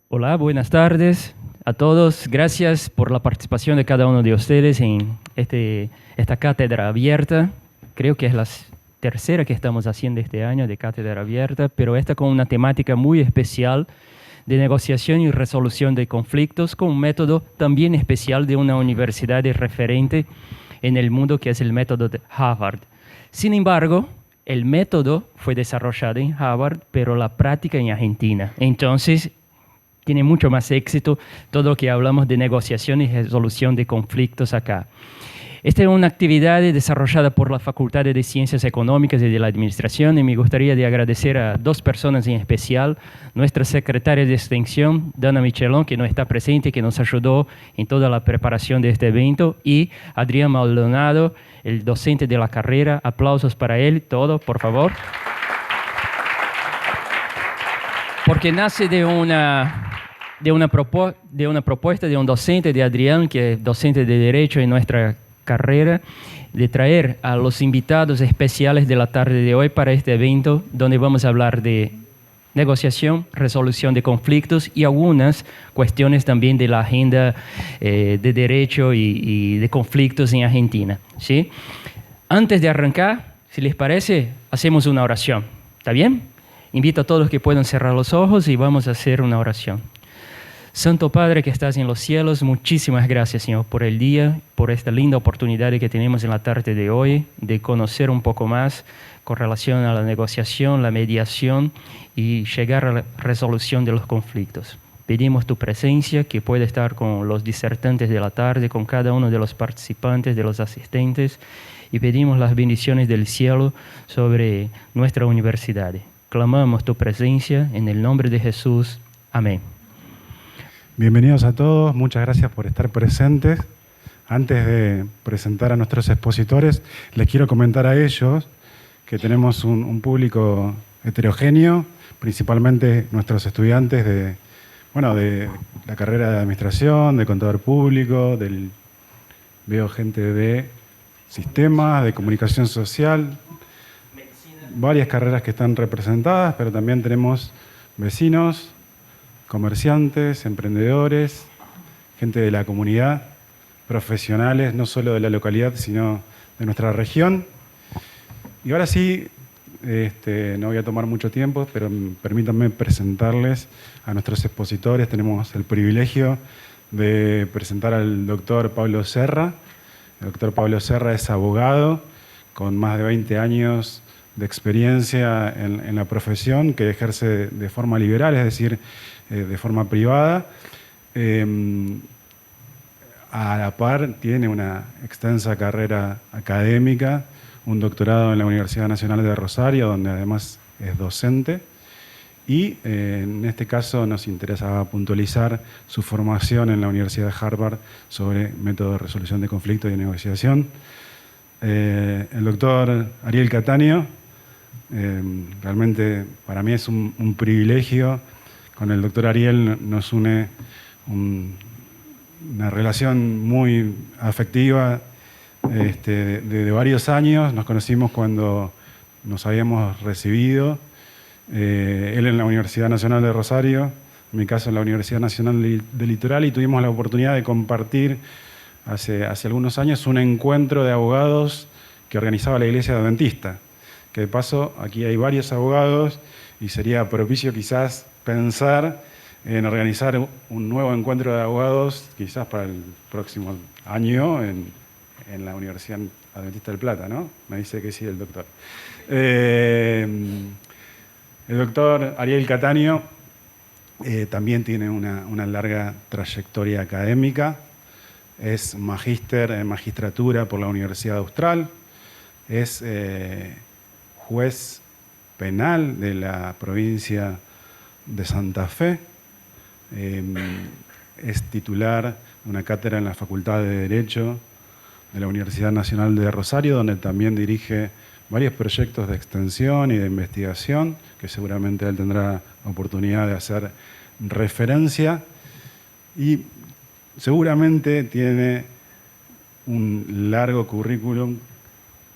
Hola, buenas tardes a todos. Gracias por la participación de cada uno de ustedes en esta cátedra abierta. Creo que es la tercera que estamos haciendo este año de cátedra abierta, pero esta con una temática muy especial de negociación y resolución de conflictos, con un método también especial de una universidad de referente en el mundo, que es el método de Harvard. Sin embargo, el método fue desarrollado en Harvard, pero la práctica en Argentina. Entonces, tiene mucho más éxito todo lo que hablamos de negociación y resolución de conflictos acá. Esta es una actividad desarrollada por la Facultad de Ciencias Económicas y de la Administración, y me gustaría de agradecer a dos personas en especial: nuestra secretaria de extensión, Dana Michelón, que no está presente, que nos ayudó en toda la preparación de este evento, y Adrián Maldonado, el docente de la carrera. Aplausos para él, todo, por favor. Porque nace de una propuesta de un docente, de Adrián, que es docente de Derecho en nuestra carrera, de traer a los invitados especiales de la tarde de hoy para este evento, donde vamos a hablar de negociación, resolución de conflictos y algunas cuestiones también de la agenda de derecho y de conflictos en Argentina, ¿sí? Antes de arrancar, si les parece, hacemos una oración. ¿Está bien? Invito a todos que puedan cerrar los ojos y vamos a hacer una oración. Santo Padre que estás en los cielos, muchísimas gracias, Señor, por el día, por esta linda oportunidad que tenemos en la tarde de hoy, de conocer un poco más con relación a la negociación, la mediación y llegar a la resolución de los conflictos. Pedimos tu presencia, que pueda estar con los disertantes de la tarde, con cada uno de los participantes, de los asistentes, y pedimos las bendiciones del cielo sobre nuestra universidad. Clamamos tu presencia en el nombre de Jesús. Amén. Bienvenidos a todos, muchas gracias por estar presentes. Antes de presentar a nuestros expositores, les quiero comentar a ellos que tenemos un público heterogéneo, principalmente nuestros estudiantes de la carrera de Administración, de Contador Público, veo gente de Sistemas, de Comunicación Social, varias carreras que están representadas, pero también tenemos vecinos, comerciantes, emprendedores, gente de la comunidad, profesionales, no solo de la localidad, sino de nuestra región. Y ahora sí, no voy a tomar mucho tiempo, pero permítanme presentarles a nuestros expositores. Tenemos el privilegio de presentar al doctor Pablo Serra. El doctor Pablo Serra es abogado con más de 20 años de experiencia en la profesión, que ejerce de forma liberal, es decir, de forma privada. A la par tiene una extensa carrera académica, un doctorado en la Universidad Nacional de Rosario, donde además es docente, y en este caso nos interesaba puntualizar su formación en la Universidad de Harvard sobre método de resolución de conflictos y de negociación. El doctor Ariel Cataño, realmente para mí es un privilegio. Con el doctor Ariel nos une una relación muy afectiva de varios años. Nos conocimos cuando nos habíamos recibido, él en la Universidad Nacional de Rosario, en mi caso en la Universidad Nacional del Litoral, y tuvimos la oportunidad de compartir hace algunos años un encuentro de abogados que organizaba la Iglesia Adventista, que de paso aquí hay varios abogados y sería propicio quizás pensar en organizar un nuevo encuentro de abogados, quizás para el próximo año en la Universidad Adventista del Plata, ¿no? Me dice que sí el doctor. El doctor Ariel Cataño también tiene una larga trayectoria académica. Es magíster en magistratura por la Universidad Austral. Es juez penal de la provincia de Santa Fe. Es titular de una cátedra en la Facultad de Derecho de la Universidad Nacional de Rosario, donde también dirige varios proyectos de extensión y de investigación, que seguramente él tendrá oportunidad de hacer referencia, y seguramente tiene un largo currículum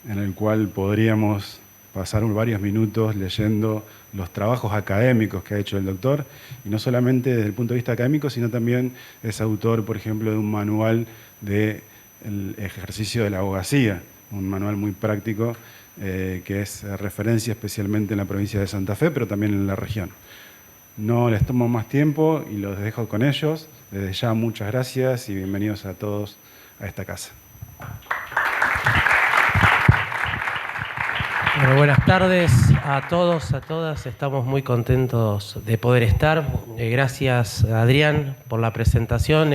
en el cual podríamos pasar varios minutos leyendo los trabajos académicos que ha hecho el doctor, y no solamente desde el punto de vista académico, sino también es autor, por ejemplo, de un manual del ejercicio de la abogacía, un manual muy práctico que es referencia especialmente en la provincia de Santa Fe, pero también en la región. No les tomo más tiempo y los dejo con ellos. Desde ya, muchas gracias y bienvenidos a todos a esta casa. Bueno, buenas tardes a todos, a todas. Estamos muy contentos de poder estar. Gracias, Adrián, por la presentación.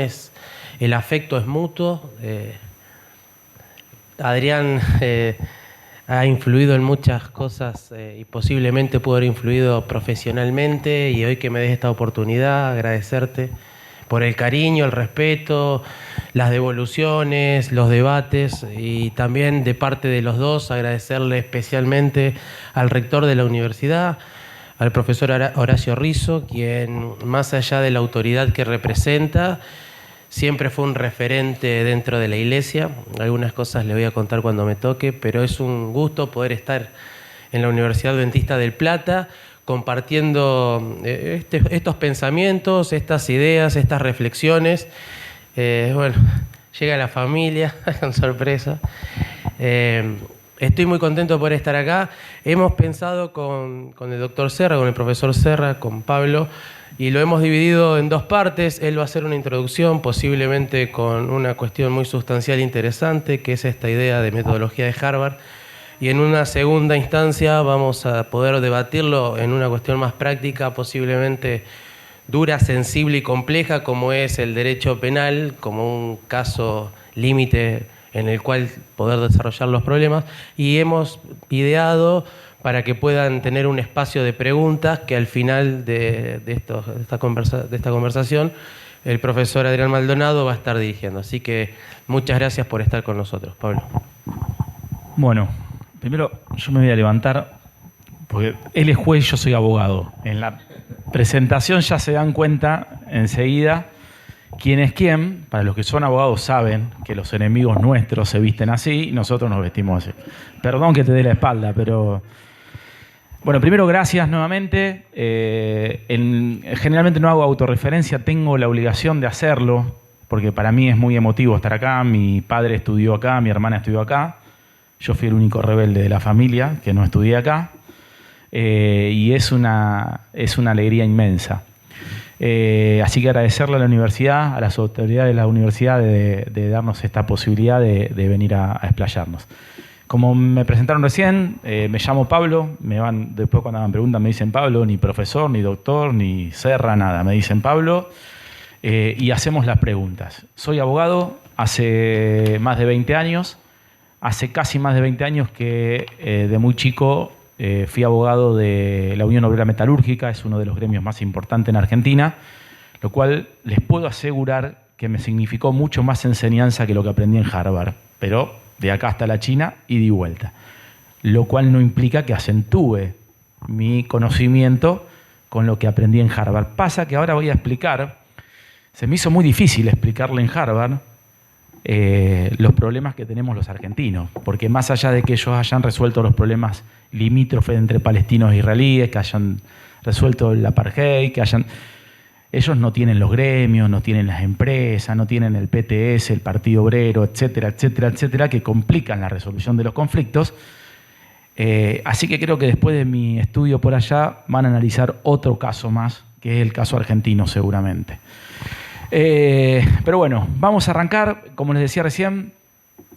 El afecto es mutuo. Adrián ha influido en muchas cosas y posiblemente pudo haber influido profesionalmente, y hoy que me des esta oportunidad, agradecerte por el cariño, el respeto, las devoluciones, los debates, y también de parte de los dos agradecerle especialmente al rector de la universidad, al profesor Horacio Rizzo, quien más allá de la autoridad que representa, siempre fue un referente dentro de la iglesia. Algunas cosas le voy a contar cuando me toque, pero es un gusto poder estar en la Universidad Adventista del Plata compartiendo estos pensamientos, estas ideas, estas reflexiones. Bueno, llega la familia, con sorpresa. Estoy muy contento de poder estar acá. Hemos pensado con el doctor Serra, con el profesor Serra, con Pablo, y lo hemos dividido en dos partes. Él va a hacer una introducción, posiblemente con una cuestión muy sustancial e interesante, que es esta idea de metodología de Harvard. Y en una segunda instancia vamos a poder debatirlo en una cuestión más práctica, posiblemente dura, sensible y compleja, como es el derecho penal, como un caso límite en el cual poder desarrollar los problemas. Y hemos ideado para que puedan tener un espacio de preguntas que al final de esta conversación el profesor Adrián Maldonado va a estar dirigiendo. Así que muchas gracias por estar con nosotros. Pablo. Bueno, primero yo me voy a levantar porque él es juez y yo soy abogado. En la presentación ya se dan cuenta enseguida quién es quién. Para los que son abogados saben que los enemigos nuestros se visten así y nosotros nos vestimos así. Perdón que te dé la espalda, pero... Bueno, primero gracias nuevamente. Generalmente no hago autorreferencia, tengo la obligación de hacerlo, porque para mí es muy emotivo estar acá. Mi padre estudió acá, mi hermana estudió acá. Yo fui el único rebelde de la familia que no estudié acá. Y es una alegría inmensa. Así que agradecerle a la universidad, a las autoridades de la universidad de darnos esta posibilidad de venir a explayarnos. Como me presentaron recién, me llamo Pablo. Después cuando me preguntan me dicen Pablo, ni profesor, ni doctor, ni Serra, nada. Me dicen Pablo y hacemos las preguntas. Soy abogado hace más de 20 años. Hace casi más de 20 años que de muy chico fui abogado de la Unión Obrera Metalúrgica, es uno de los gremios más importantes en Argentina, lo cual les puedo asegurar que me significó mucho más enseñanza que lo que aprendí en Harvard, pero de acá hasta la China y de vuelta, lo cual no implica que acentúe mi conocimiento con lo que aprendí en Harvard. Pasa que ahora voy a explicar, se me hizo muy difícil explicarle en Harvard los problemas que tenemos los argentinos, porque más allá de que ellos hayan resuelto los problemas limítrofes entre palestinos e israelíes, que hayan resuelto el apartheid, ellos no tienen los gremios, no tienen las empresas, no tienen el PTS, el Partido Obrero, etcétera, etcétera, etcétera, que complican la resolución de los conflictos. Así que creo que después de mi estudio por allá van a analizar otro caso más, que es el caso argentino seguramente. Pero bueno, vamos a arrancar. Como les decía recién,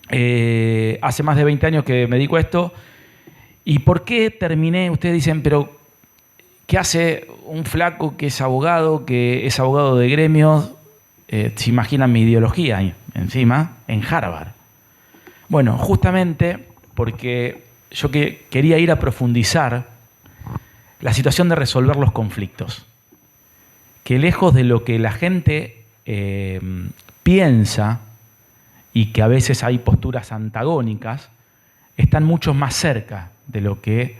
hace más de 20 años que me dedico a esto. ¿Y por qué terminé? Ustedes dicen, pero ¿qué hace un flaco que es abogado de gremios? Se imaginan mi ideología ahí, encima, en Harvard. Bueno, justamente porque yo quería ir a profundizar la situación de resolver los conflictos. Que lejos de lo que la gente piensa y que a veces hay posturas antagónicas, están mucho más cerca de lo que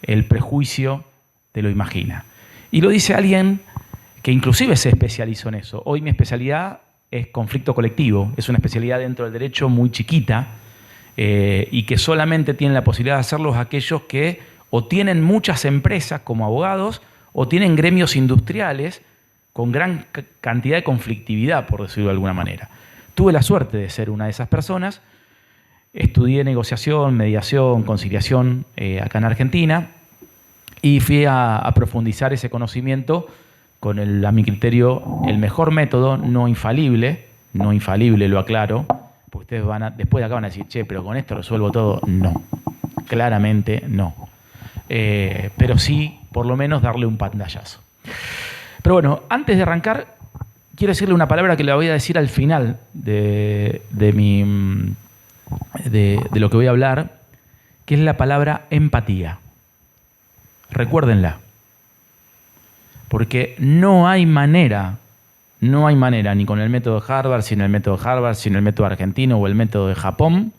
el prejuicio te lo imagina. Y lo dice alguien que inclusive se especializó en eso. Hoy mi especialidad es conflicto colectivo, es una especialidad dentro del derecho muy chiquita, y que solamente tienen la posibilidad de hacerlos aquellos que o tienen muchas empresas como abogados o tienen gremios industriales con gran cantidad de conflictividad, por decirlo de alguna manera. Tuve la suerte de ser una de esas personas. Estudié negociación, mediación, conciliación acá en Argentina y fui a profundizar ese conocimiento con, a mi criterio, el mejor método, no infalible, lo aclaro, porque ustedes después de acá van a decir, che, pero con esto resuelvo todo. No, claramente no. Pero sí, por lo menos, darle un pantallazo. Pero bueno, antes de arrancar, quiero decirle una palabra que le voy a decir al final de lo que voy a hablar, que es la palabra empatía. Recuérdenla. Porque no hay manera, ni con el método de Harvard, sin el método de Harvard, sin el método argentino o el método de Japón,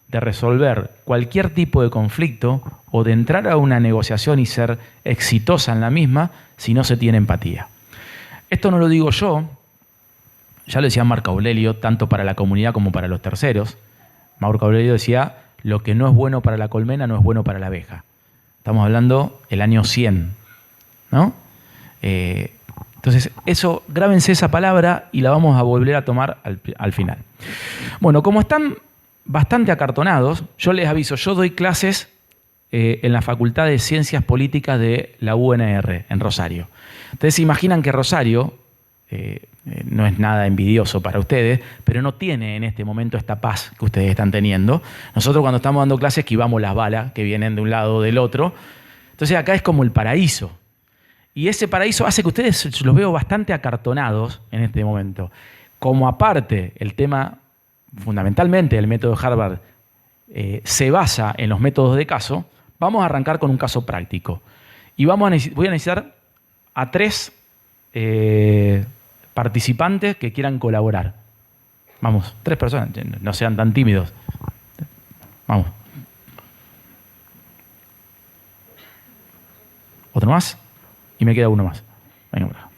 de resolver cualquier tipo de conflicto o de entrar a una negociación y ser exitosa en la misma si no se tiene empatía. Esto no lo digo yo, ya lo decía Marco Aurelio, tanto para la comunidad como para los terceros. Marco Aurelio decía, lo que no es bueno para la colmena no es bueno para la abeja. Estamos hablando del año 100, ¿no? Entonces, eso, grábense esa palabra y la vamos a volver a tomar al final. Bueno, como están bastante acartonados, yo les aviso, yo doy clases en la Facultad de Ciencias Políticas de la UNR, en Rosario. Ustedes se imaginan que Rosario no es nada envidioso para ustedes, pero no tiene en este momento esta paz que ustedes están teniendo. Nosotros cuando estamos dando clases esquivamos las balas que vienen de un lado o del otro. Entonces acá es como el paraíso. Y ese paraíso hace que ustedes los veo bastante acartonados en este momento. Como aparte el tema, fundamentalmente el método de Harvard, se basa en los métodos de caso, vamos a arrancar con un caso práctico. Y voy a necesitar a 3 participantes que quieran colaborar. Vamos, 3 personas, no sean tan tímidos. Vamos. ¿Otro más? Y me queda uno más. Venga por acá.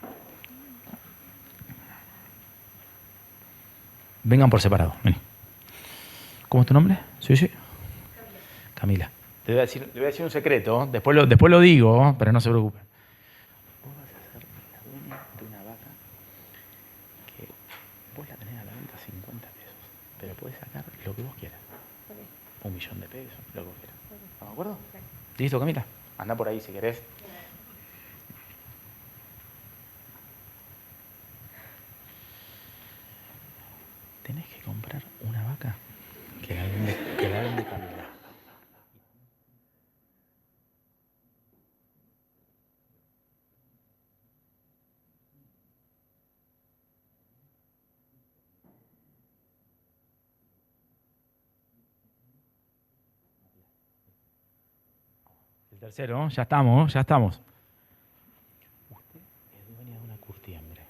Vengan por separado. Vení. ¿Cómo es tu nombre? Sí. Camila. Le voy a decir un secreto. Después lo digo, pero no se preocupen. Vos vas a ser la dueña de una vaca que vos la tenés a la venta 50 pesos, pero podés sacar lo que vos quieras. Okay. 1 millón de pesos, lo que vos quieras. Okay. ¿Estamos de acuerdo? Okay. ¿Listo, Camila? Anda por ahí si querés. Tenés que comprar una vaca que la vende Camila. El tercero, ya estamos. Usted es dueña de una curtiembre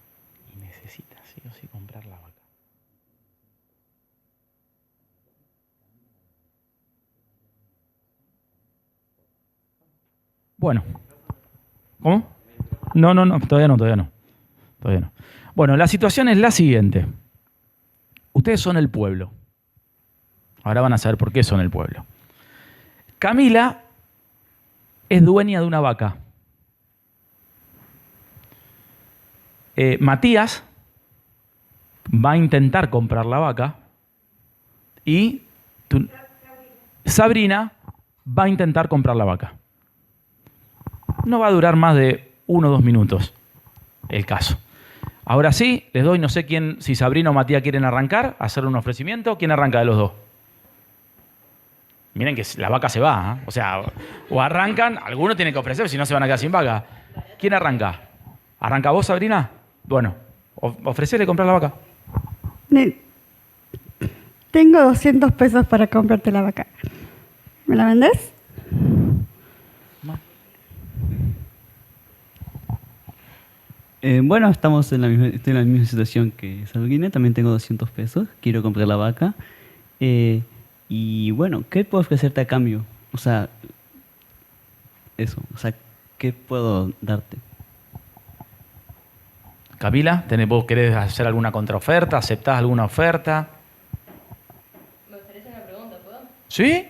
y necesita sí o sí comprar la vaca. Bueno. ¿Cómo? No, todavía no. Bueno, la situación es la siguiente. Ustedes son el pueblo. Ahora van a saber por qué son el pueblo. Camila es dueña de una vaca. Matías va a intentar comprar la vaca y Sabrina va a intentar comprar la vaca. No va a durar más de 1 o 2 minutos el caso. Ahora sí, les doy, no sé quién, si Sabrina o Matías quieren arrancar, hacer un ofrecimiento. ¿Quién arranca de los dos? Miren que la vaca se va, ¿eh? O sea, o arrancan, alguno tiene que ofrecer, si no se van a quedar sin vaca. ¿Quién arranca? ¿Arranca vos, Sabrina? Bueno, ofrecele comprar la vaca. Tengo 200 pesos para comprarte la vaca. ¿Me la vendés? Bueno, estoy en la misma situación que Sabrina. También tengo 200 pesos. Quiero comprar la vaca. Y bueno, ¿qué puedo ofrecerte a cambio? O sea, ¿qué puedo darte? Camila, ¿vos querés hacer alguna contraoferta? ¿Aceptás alguna oferta? Me gustaría hacer una pregunta, ¿puedo? ¿Sí?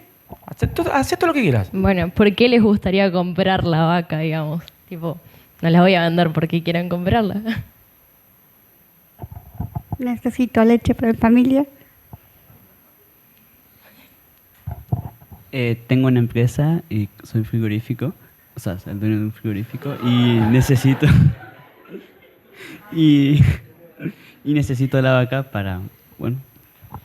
Hacé todo lo que quieras. Bueno, ¿por qué les gustaría comprar la vaca, digamos? Tipo, no la voy a vender porque quieran comprarla. Necesito leche para mi familia. Tengo una empresa y soy frigorífico, o sea, soy el dueño de un frigorífico y necesito y necesito la vaca para, bueno,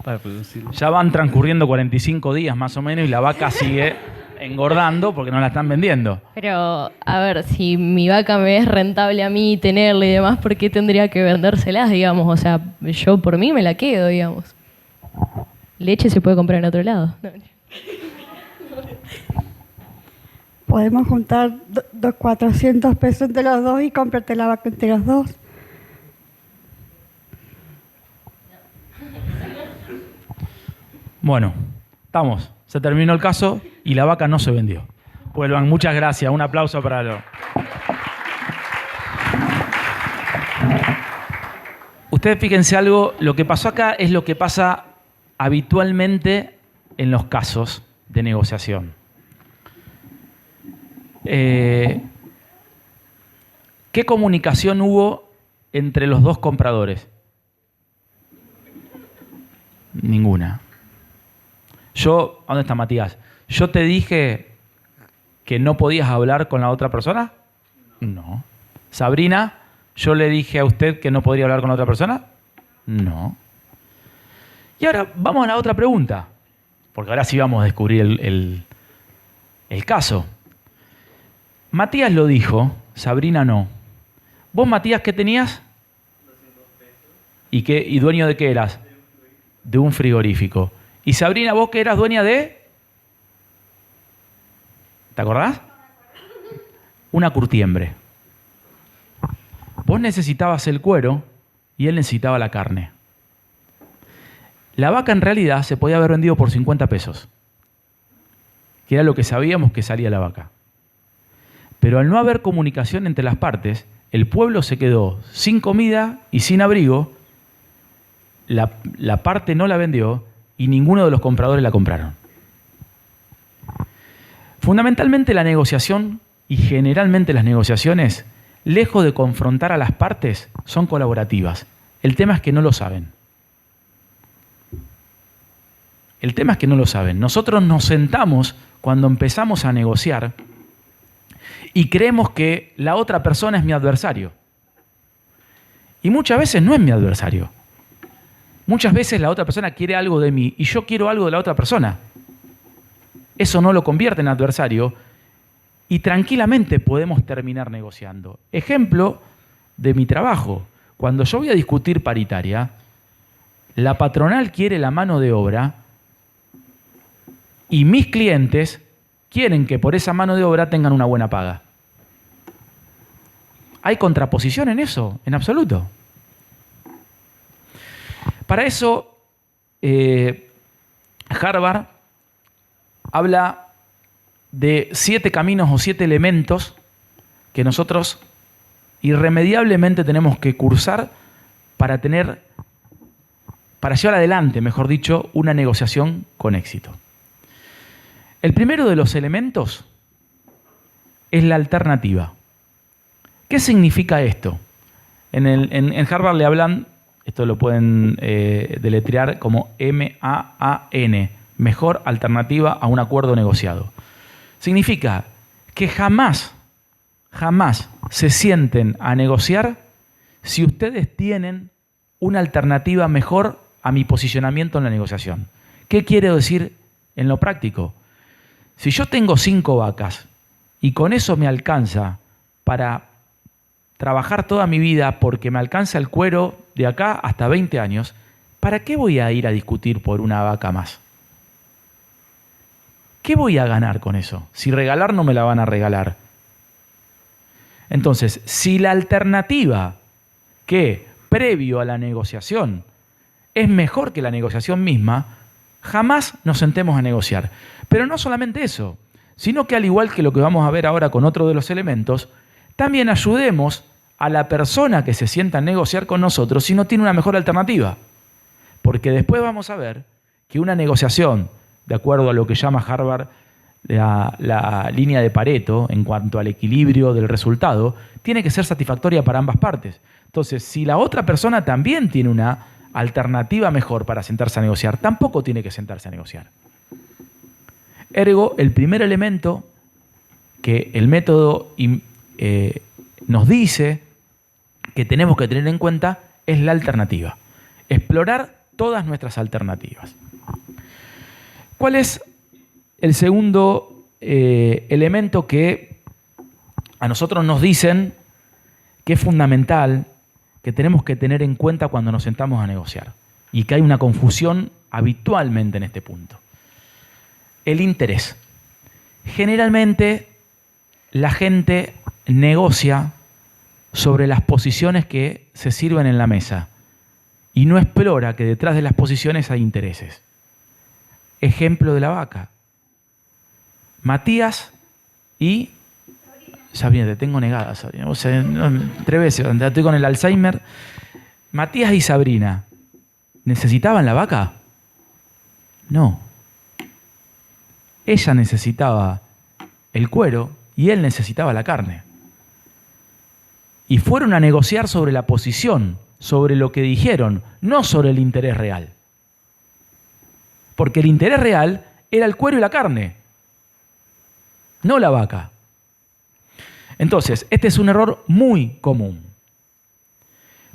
para producir. Ya van transcurriendo 45 días más o menos y la vaca sigue engordando porque no la están vendiendo. Pero, a ver, si mi vaca me es rentable a mí tenerla y demás, ¿por qué tendría que vendérselas, digamos? O sea, yo por mí me la quedo, digamos. Leche se puede comprar en otro lado. No. Podemos juntar 400 pesos entre los dos y comprarte la vaca entre los dos. Bueno, estamos. Se terminó el caso y la vaca no se vendió. Vuelvan, muchas gracias. Un aplauso para lo. Ustedes fíjense algo, lo que pasó acá es lo que pasa habitualmente en los casos de negociación. ¿Qué comunicación hubo entre los dos compradores? Ninguna. ¿Dónde está Matías? ¿Yo te dije que no podías hablar con la otra persona? No. Sabrina, ¿yo le dije a usted que no podría hablar con la otra persona? No. Y ahora vamos a la otra pregunta, porque ahora sí vamos a descubrir el caso. Matías lo dijo, Sabrina no. ¿Vos, Matías, qué tenías? 200 pesos. ¿Y dueño de qué eras? De un frigorífico. ¿Y Sabrina, vos que eras dueña de? ¿Te acordás? Una curtiembre. Vos necesitabas el cuero y él necesitaba la carne. La vaca en realidad se podía haber vendido por 50 pesos, que era lo que sabíamos que salía la vaca. Pero al no haber comunicación entre las partes, el pueblo se quedó sin comida y sin abrigo, la parte no la vendió y ninguno de los compradores la compraron. Fundamentalmente la negociación, y generalmente las negociaciones, lejos de confrontar a las partes, son colaborativas. El tema es que no lo saben. El tema es que no lo saben. Nosotros nos sentamos cuando empezamos a negociar y creemos que la otra persona es mi adversario. Y muchas veces no es mi adversario. Muchas veces la otra persona quiere algo de mí y yo quiero algo de la otra persona. Eso no lo convierte en adversario y tranquilamente podemos terminar negociando. Ejemplo de mi trabajo. Cuando yo voy a discutir paritaria, la patronal quiere la mano de obra y mis clientes quieren que por esa mano de obra tengan una buena paga. ¿Hay contraposición en eso? En absoluto. Para eso, Harvard habla de 7 caminos o 7 elementos que nosotros irremediablemente tenemos que cursar para llevar adelante, mejor dicho, una negociación con éxito. El primero de los elementos es la alternativa. ¿Qué significa esto? En Harvard le hablan, esto lo pueden deletrear como MAAN, mejor alternativa a un acuerdo negociado. Significa que jamás se sienten a negociar si ustedes tienen una alternativa mejor a mi posicionamiento en la negociación. ¿Qué quiero decir en lo práctico? Si yo tengo 5 vacas y con eso me alcanza para trabajar toda mi vida porque me alcanza el cuero de acá hasta 20 años, ¿para qué voy a ir a discutir por una vaca más? ¿Qué voy a ganar con eso? Si regalar no me la van a regalar. Entonces, si la alternativa que previo a la negociación es mejor que la negociación misma, jamás nos sentemos a negociar. Pero no solamente eso, sino que al igual que lo que vamos a ver ahora con otro de los elementos, también ayudemos a la persona que se sienta a negociar con nosotros si no tiene una mejor alternativa. Porque después vamos a ver que una negociación de acuerdo a lo que llama Harvard la línea de Pareto en cuanto al equilibrio del resultado, tiene que ser satisfactoria para ambas partes. Entonces, si la otra persona también tiene una alternativa mejor para sentarse a negociar, tampoco tiene que sentarse a negociar. Ergo, el primer elemento que el método nos dice que tenemos que tener en cuenta es la alternativa. Explorar todas nuestras alternativas. ¿Cuál es el segundo elemento que a nosotros nos dicen que es fundamental, que tenemos que tener en cuenta cuando nos sentamos a negociar? Y que hay una confusión habitualmente en este punto. El interés. Generalmente la gente negocia sobre las posiciones que se sirven en la mesa y no explora que detrás de las posiciones hay intereses. Ejemplo de la vaca. Matías y Sabrina, te tengo negada, Sabrina. O sea, 3 veces, estoy con el Alzheimer. Matías y Sabrina, ¿necesitaban la vaca? No. Ella necesitaba el cuero y él necesitaba la carne. Y fueron a negociar sobre la posición, sobre lo que dijeron, no sobre el interés real. Porque el interés real era el cuero y la carne, no la vaca. Entonces, este es un error muy común.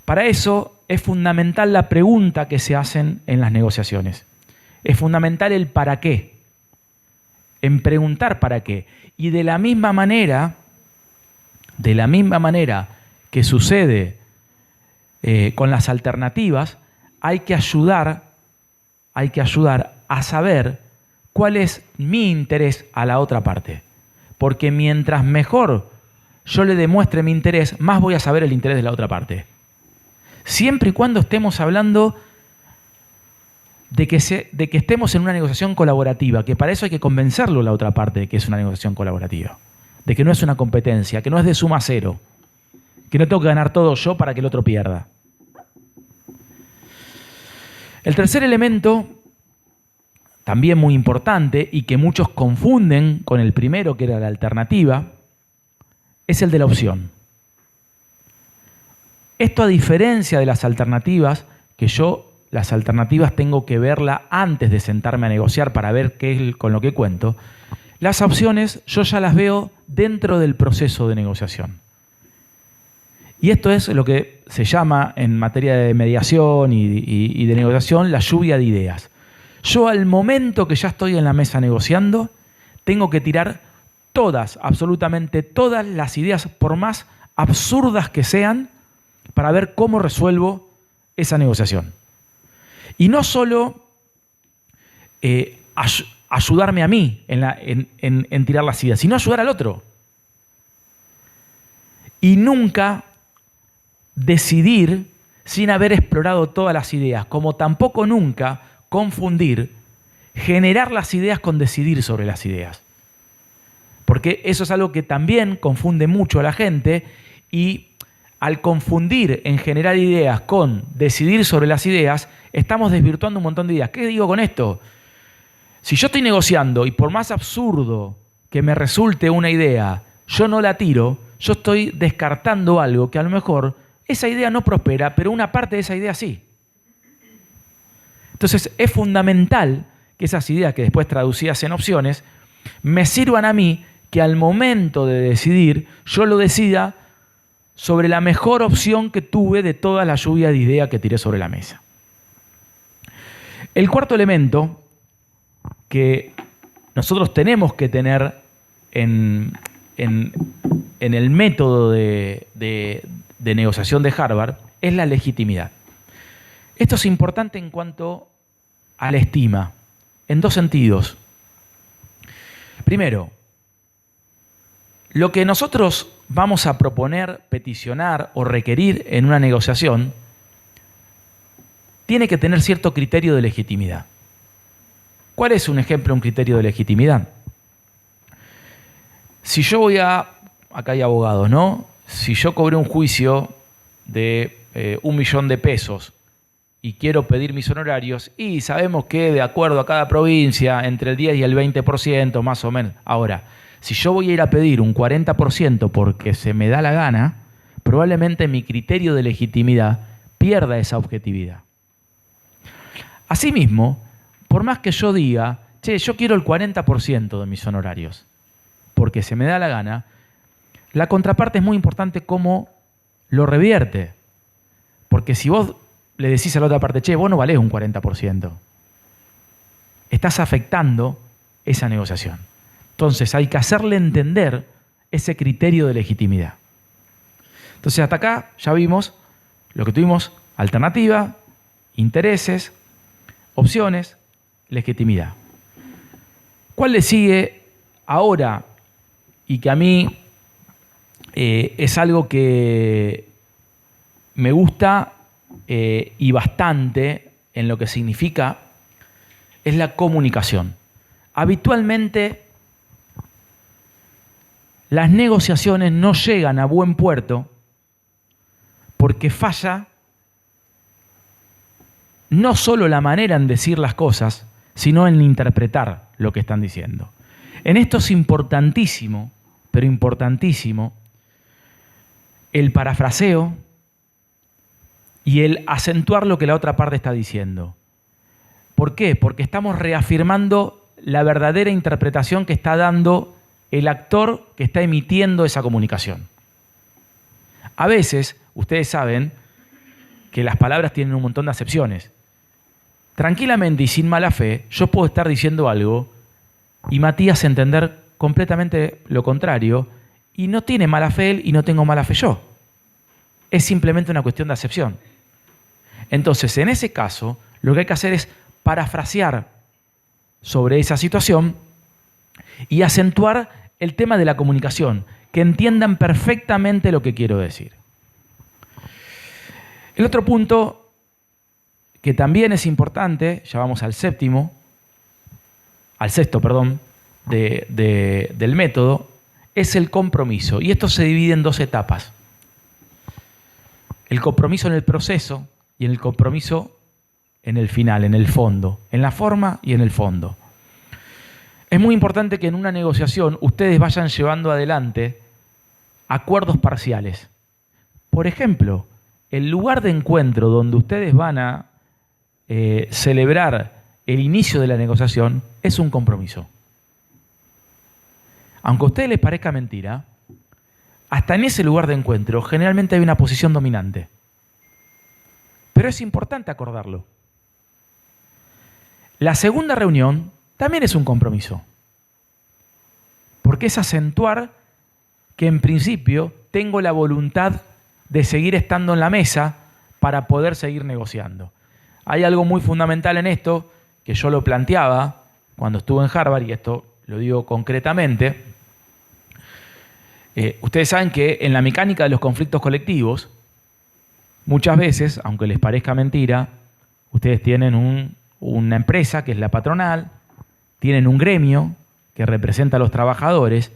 Para eso es fundamental la pregunta que se hacen en las negociaciones. Es fundamental el para qué. En preguntar para qué. Y de la misma manera que sucede con las alternativas, hay que ayudar a saber cuál es mi interés a la otra parte. Porque mientras mejor yo le demuestre mi interés, más voy a saber el interés de la otra parte. Siempre y cuando estemos hablando de que estemos en una negociación colaborativa, que para eso hay que convencerlo a la otra parte de que es una negociación colaborativa, de que no es una competencia, que no es de suma cero, que no tengo que ganar todo yo para que el otro pierda. El tercer elemento, también muy importante y que muchos confunden con el primero, que era la alternativa, es el de la opción. Esto, a diferencia de las alternativas, que las alternativas tengo que verla antes de sentarme a negociar para ver qué es con lo que cuento, las opciones yo ya las veo dentro del proceso de negociación. Y esto es lo que se llama en materia de mediación y de negociación la lluvia de ideas. Yo, al momento que ya estoy en la mesa negociando, tengo que tirar absolutamente todas las ideas, por más absurdas que sean, para ver cómo resuelvo esa negociación. Y no solo ayudarme a mí en tirar las ideas, sino ayudar al otro. Y nunca decidir sin haber explorado todas las ideas, como tampoco nunca confundir generar las ideas con decidir sobre las ideas. Porque eso es algo que también confunde mucho a la gente, y al confundir en generar ideas con decidir sobre las ideas, estamos desvirtuando un montón de ideas. ¿Qué digo con esto? Si yo estoy negociando y por más absurdo que me resulte una idea, yo no la tiro, yo estoy descartando algo que a lo mejor esa idea no prospera, pero una parte de esa idea sí. Entonces es fundamental que esas ideas, que después traducidas en opciones, me sirvan a mí, que al momento de decidir yo lo decida sobre la mejor opción que tuve de toda la lluvia de ideas que tiré sobre la mesa. El cuarto elemento que nosotros tenemos que tener en el método de negociación de Harvard es la legitimidad. Esto es importante en cuanto a la estima, en 2 sentidos. Primero, lo que nosotros vamos a proponer, peticionar o requerir en una negociación tiene que tener cierto criterio de legitimidad. ¿Cuál es un ejemplo, un criterio de legitimidad? Si yo acá hay abogados, ¿no? Si yo cobré un juicio de 1 millón de pesos y quiero pedir mis honorarios, y sabemos que de acuerdo a cada provincia, entre el 10 y el 20% más o menos. Ahora, si yo voy a ir a pedir un 40% porque se me da la gana, probablemente mi criterio de legitimidad pierda esa objetividad. Asimismo, por más que yo diga, che, yo quiero el 40% de mis honorarios, porque se me da la gana, la contraparte es muy importante cómo lo revierte. Porque si vos le decís a la otra parte, che, vos no valés un 40%, estás afectando esa negociación. Entonces hay que hacerle entender ese criterio de legitimidad. Entonces hasta acá ya vimos lo que tuvimos: alternativa, intereses, opciones, legitimidad. ¿Cuál le sigue ahora? Y que a mí es algo que me gusta y bastante en lo que significa, es la comunicación. Habitualmente las negociaciones no llegan a buen puerto porque falla no solo la manera en decir las cosas, sino en interpretar lo que están diciendo. En esto es importantísimo, pero importantísimo, el parafraseo y el acentuar lo que la otra parte está diciendo. ¿Por qué? Porque estamos reafirmando la verdadera interpretación que está dando el actor que está emitiendo esa comunicación. A veces, ustedes saben que las palabras tienen un montón de acepciones. Tranquilamente y sin mala fe, yo puedo estar diciendo algo y Matías entender completamente lo contrario, y no tiene mala fe él y no tengo mala fe yo. Es simplemente una cuestión de acepción. Entonces, en ese caso, lo que hay que hacer es parafrasear sobre esa situación y acentuar el tema de la comunicación, que entiendan perfectamente lo que quiero decir. El otro punto que también es importante, ya vamos al sexto, del método, es el compromiso. Y esto se divide en dos etapas: el compromiso en el proceso y el compromiso en el final, en el fondo, en la forma y en el fondo. Es muy importante que en una negociación ustedes vayan llevando adelante acuerdos parciales. Por ejemplo, el lugar de encuentro donde ustedes van a celebrar el inicio de la negociación es un compromiso. Aunque a ustedes les parezca mentira, hasta en ese lugar de encuentro generalmente hay una posición dominante. Pero es importante acordarlo. La segunda reunión también es un compromiso, porque es acentuar que en principio tengo la voluntad de seguir estando en la mesa para poder seguir negociando. Hay algo muy fundamental en esto, que yo lo planteaba cuando estuve en Harvard, y esto lo digo concretamente. Ustedes saben que en la mecánica de los conflictos colectivos, muchas veces, aunque les parezca mentira, ustedes tienen una empresa que es la patronal, tienen un gremio que representa a los trabajadores,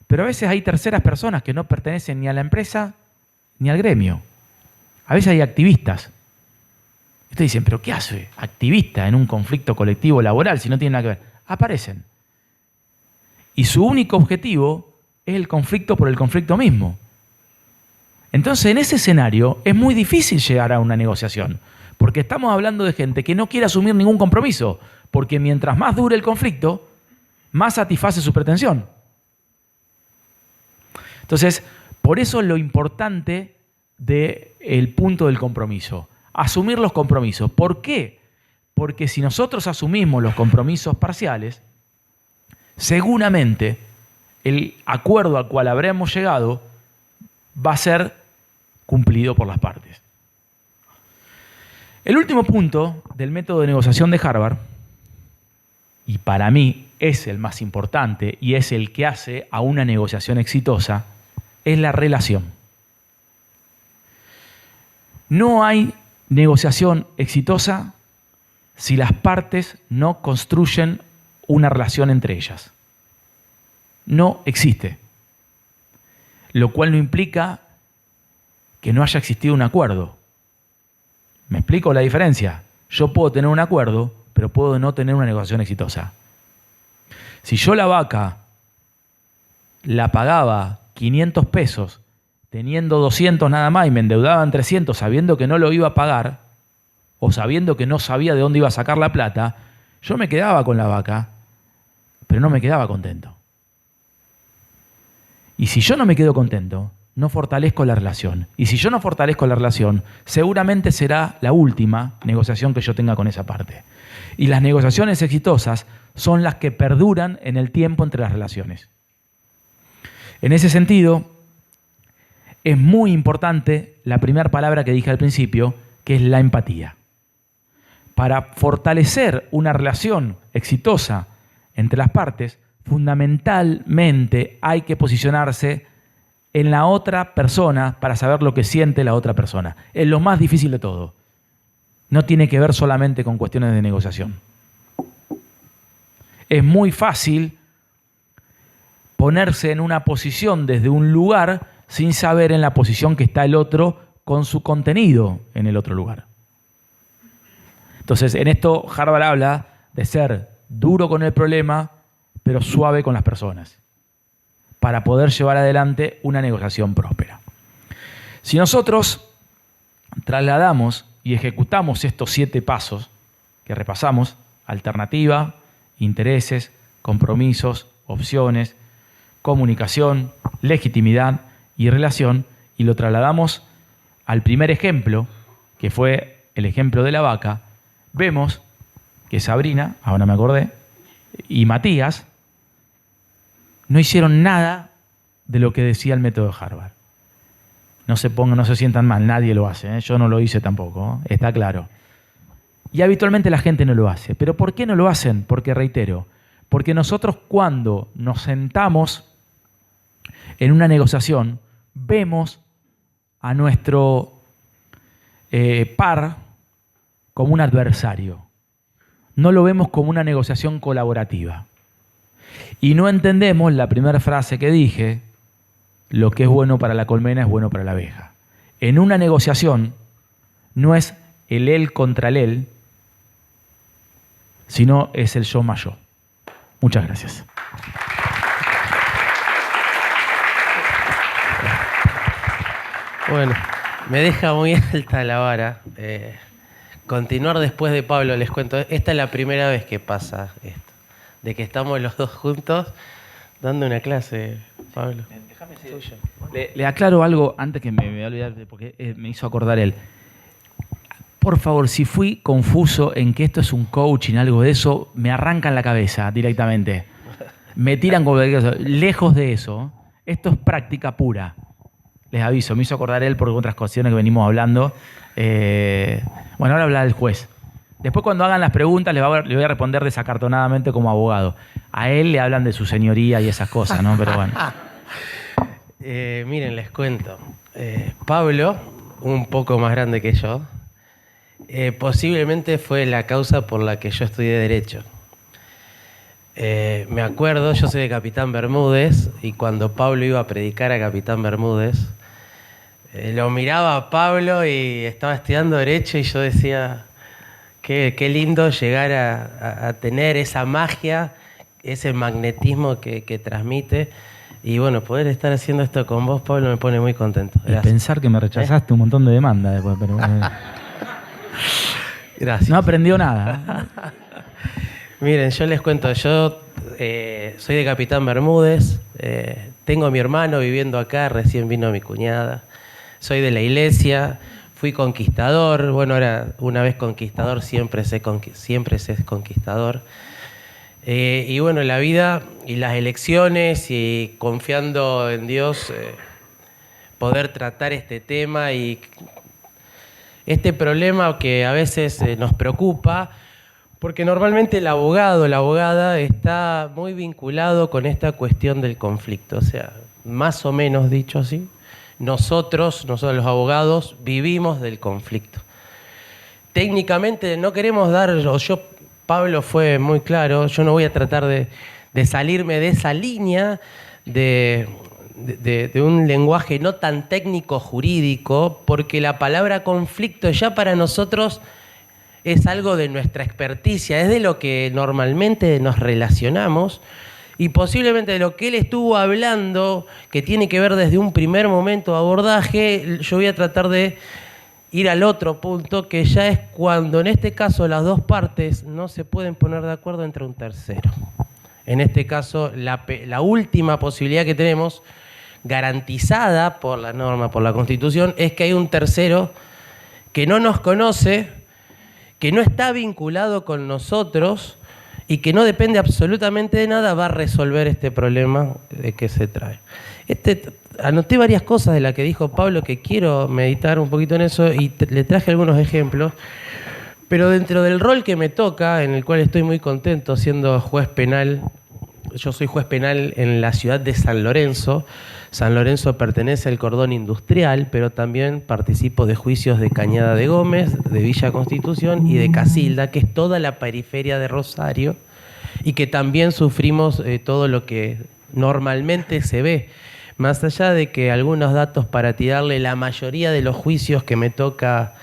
pero a veces hay terceras personas que no pertenecen ni a la empresa ni al gremio. A veces hay activistas. Ustedes dicen, ¿pero qué hace activista en un conflicto colectivo laboral si no tiene nada que ver? Aparecen. Y su único objetivo es el conflicto por el conflicto mismo. Entonces, en ese escenario es muy difícil llegar a una negociación, porque estamos hablando de gente que no quiere asumir ningún compromiso, porque mientras más dure el conflicto, más satisface su pretensión. Entonces, por eso lo importante del punto del compromiso, asumir los compromisos. ¿Por qué? Porque si nosotros asumimos los compromisos parciales, seguramente el acuerdo al cual habremos llegado va a ser cumplido por las partes. El último punto del método de negociación de Harvard, y para mí es el más importante y es el que hace a una negociación exitosa, es la relación. No hay negociación exitosa si las partes no construyen una relación entre ellas. No existe. Lo cual no implica que no haya existido un acuerdo. ¿Me explico la diferencia? Yo puedo tener un acuerdo, pero puedo no tener una negociación exitosa. Si yo la vaca la pagaba 500 pesos, teniendo 200 nada más y me endeudaba en 300 sabiendo que no lo iba a pagar o sabiendo que no sabía de dónde iba a sacar la plata, yo me quedaba con la vaca, pero no me quedaba contento. Y si yo no me quedo contento, no fortalezco la relación. Y si yo no fortalezco la relación, seguramente será la última negociación que yo tenga con esa parte. Y las negociaciones exitosas son las que perduran en el tiempo entre las relaciones. En ese sentido, es muy importante la primera palabra que dije al principio, que es la empatía. Para fortalecer una relación exitosa entre las partes, fundamentalmente hay que posicionarse en la otra persona para saber lo que siente la otra persona. Es lo más difícil de todo. No tiene que ver solamente con cuestiones de negociación. Es muy fácil ponerse en una posición desde un lugar sin saber en la posición que está el otro con su contenido en el otro lugar. Entonces, en esto Harvard habla de ser duro con el problema, pero suave con las personas, para poder llevar adelante una negociación próspera. Si nosotros trasladamos y ejecutamos estos 7 pasos que repasamos, alternativa, intereses, compromisos, opciones, comunicación, legitimidad y relación, y lo trasladamos al primer ejemplo, que fue el ejemplo de la vaca, vemos que Sabrina, ahora me acordé, y Matías no hicieron nada de lo que decía el método de Harvard. No se sientan mal, nadie lo hace, ¿eh? Yo no lo hice tampoco, ¿eh? Está claro. Y habitualmente la gente no lo hace. ¿Pero por qué no lo hacen? Porque, reitero, porque nosotros cuando nos sentamos en una negociación, vemos a nuestro par como un adversario. No lo vemos como una negociación colaborativa. Y no entendemos la primera frase que dije, lo que es bueno para la colmena es bueno para la abeja. En una negociación no es el él contra el él, sino es el yo más yo. Muchas gracias. Bueno, me deja muy alta la vara. Continuar después de Pablo, les cuento. Esta es la primera vez que pasa esto, de que estamos los dos juntos dando una clase, Pablo. Le aclaro algo antes que me voy a olvidar, porque me hizo acordar él. Por favor, si fui confuso en que esto es un coaching, algo de eso, me arrancan la cabeza directamente. Me tiran con lejos de eso. Esto es práctica pura. Les aviso, me hizo acordar él por otras cuestiones que venimos hablando. Bueno, ahora habla el juez. Después cuando hagan las preguntas le voy a responder desacartonadamente como abogado. A él le hablan de su señoría y esas cosas, ¿no? Pero bueno. Miren, les cuento. Pablo, un poco más grande que yo, posiblemente fue la causa por la que yo estudié Derecho. Me acuerdo, yo soy de Capitán Bermúdez, y cuando Pablo iba a predicar a Capitán Bermúdez, lo miraba a Pablo y estaba estudiando Derecho y yo decía, qué lindo llegar a tener esa magia, ese magnetismo que transmite. Y bueno, poder estar haciendo esto con vos, Pablo, me pone muy contento. Gracias. Y pensar que me rechazaste un montón de demandas después, pero... Gracias. No aprendió nada. Miren, yo les cuento, yo soy de Capitán Bermúdez, tengo a mi hermano viviendo acá, recién vino mi cuñada, soy de la iglesia, fui conquistador, bueno, ahora una vez conquistador, siempre se es conquistador. Y bueno, la vida y las elecciones y confiando en Dios, poder tratar este tema y este problema que a veces nos preocupa, porque normalmente el abogado, la abogada está muy vinculado con esta cuestión del conflicto. O sea, más o menos dicho así, nosotros los abogados vivimos del conflicto. Técnicamente no queremos dar, Pablo fue muy claro, yo no voy a tratar de salirme de esa línea de de un lenguaje no tan técnico jurídico, porque la palabra conflicto ya para nosotros es algo de nuestra experticia, es de lo que normalmente nos relacionamos y posiblemente de lo que él estuvo hablando, que tiene que ver desde un primer momento de abordaje. Yo voy a tratar de ir al otro punto, que ya es cuando en este caso las dos partes no se pueden poner de acuerdo entre un tercero. En este caso, la última posibilidad que tenemos, garantizada por la norma, por la Constitución, es que hay un tercero que no nos conoce, que no está vinculado con nosotros y que no depende absolutamente de nada, va a resolver este problema que se trae. Anoté varias cosas de las que dijo Pablo que quiero meditar un poquito en eso y le traje algunos ejemplos, pero dentro del rol que me toca, en el cual estoy muy contento siendo juez penal. Yo soy juez penal en la ciudad de San Lorenzo. San Lorenzo pertenece al cordón industrial, pero también participo de juicios de Cañada de Gómez, de Villa Constitución y de Casilda, que es toda la periferia de Rosario, y que también sufrimos todo lo que normalmente se ve. Más allá de que algunos datos para tirarle, la mayoría de los juicios que me toca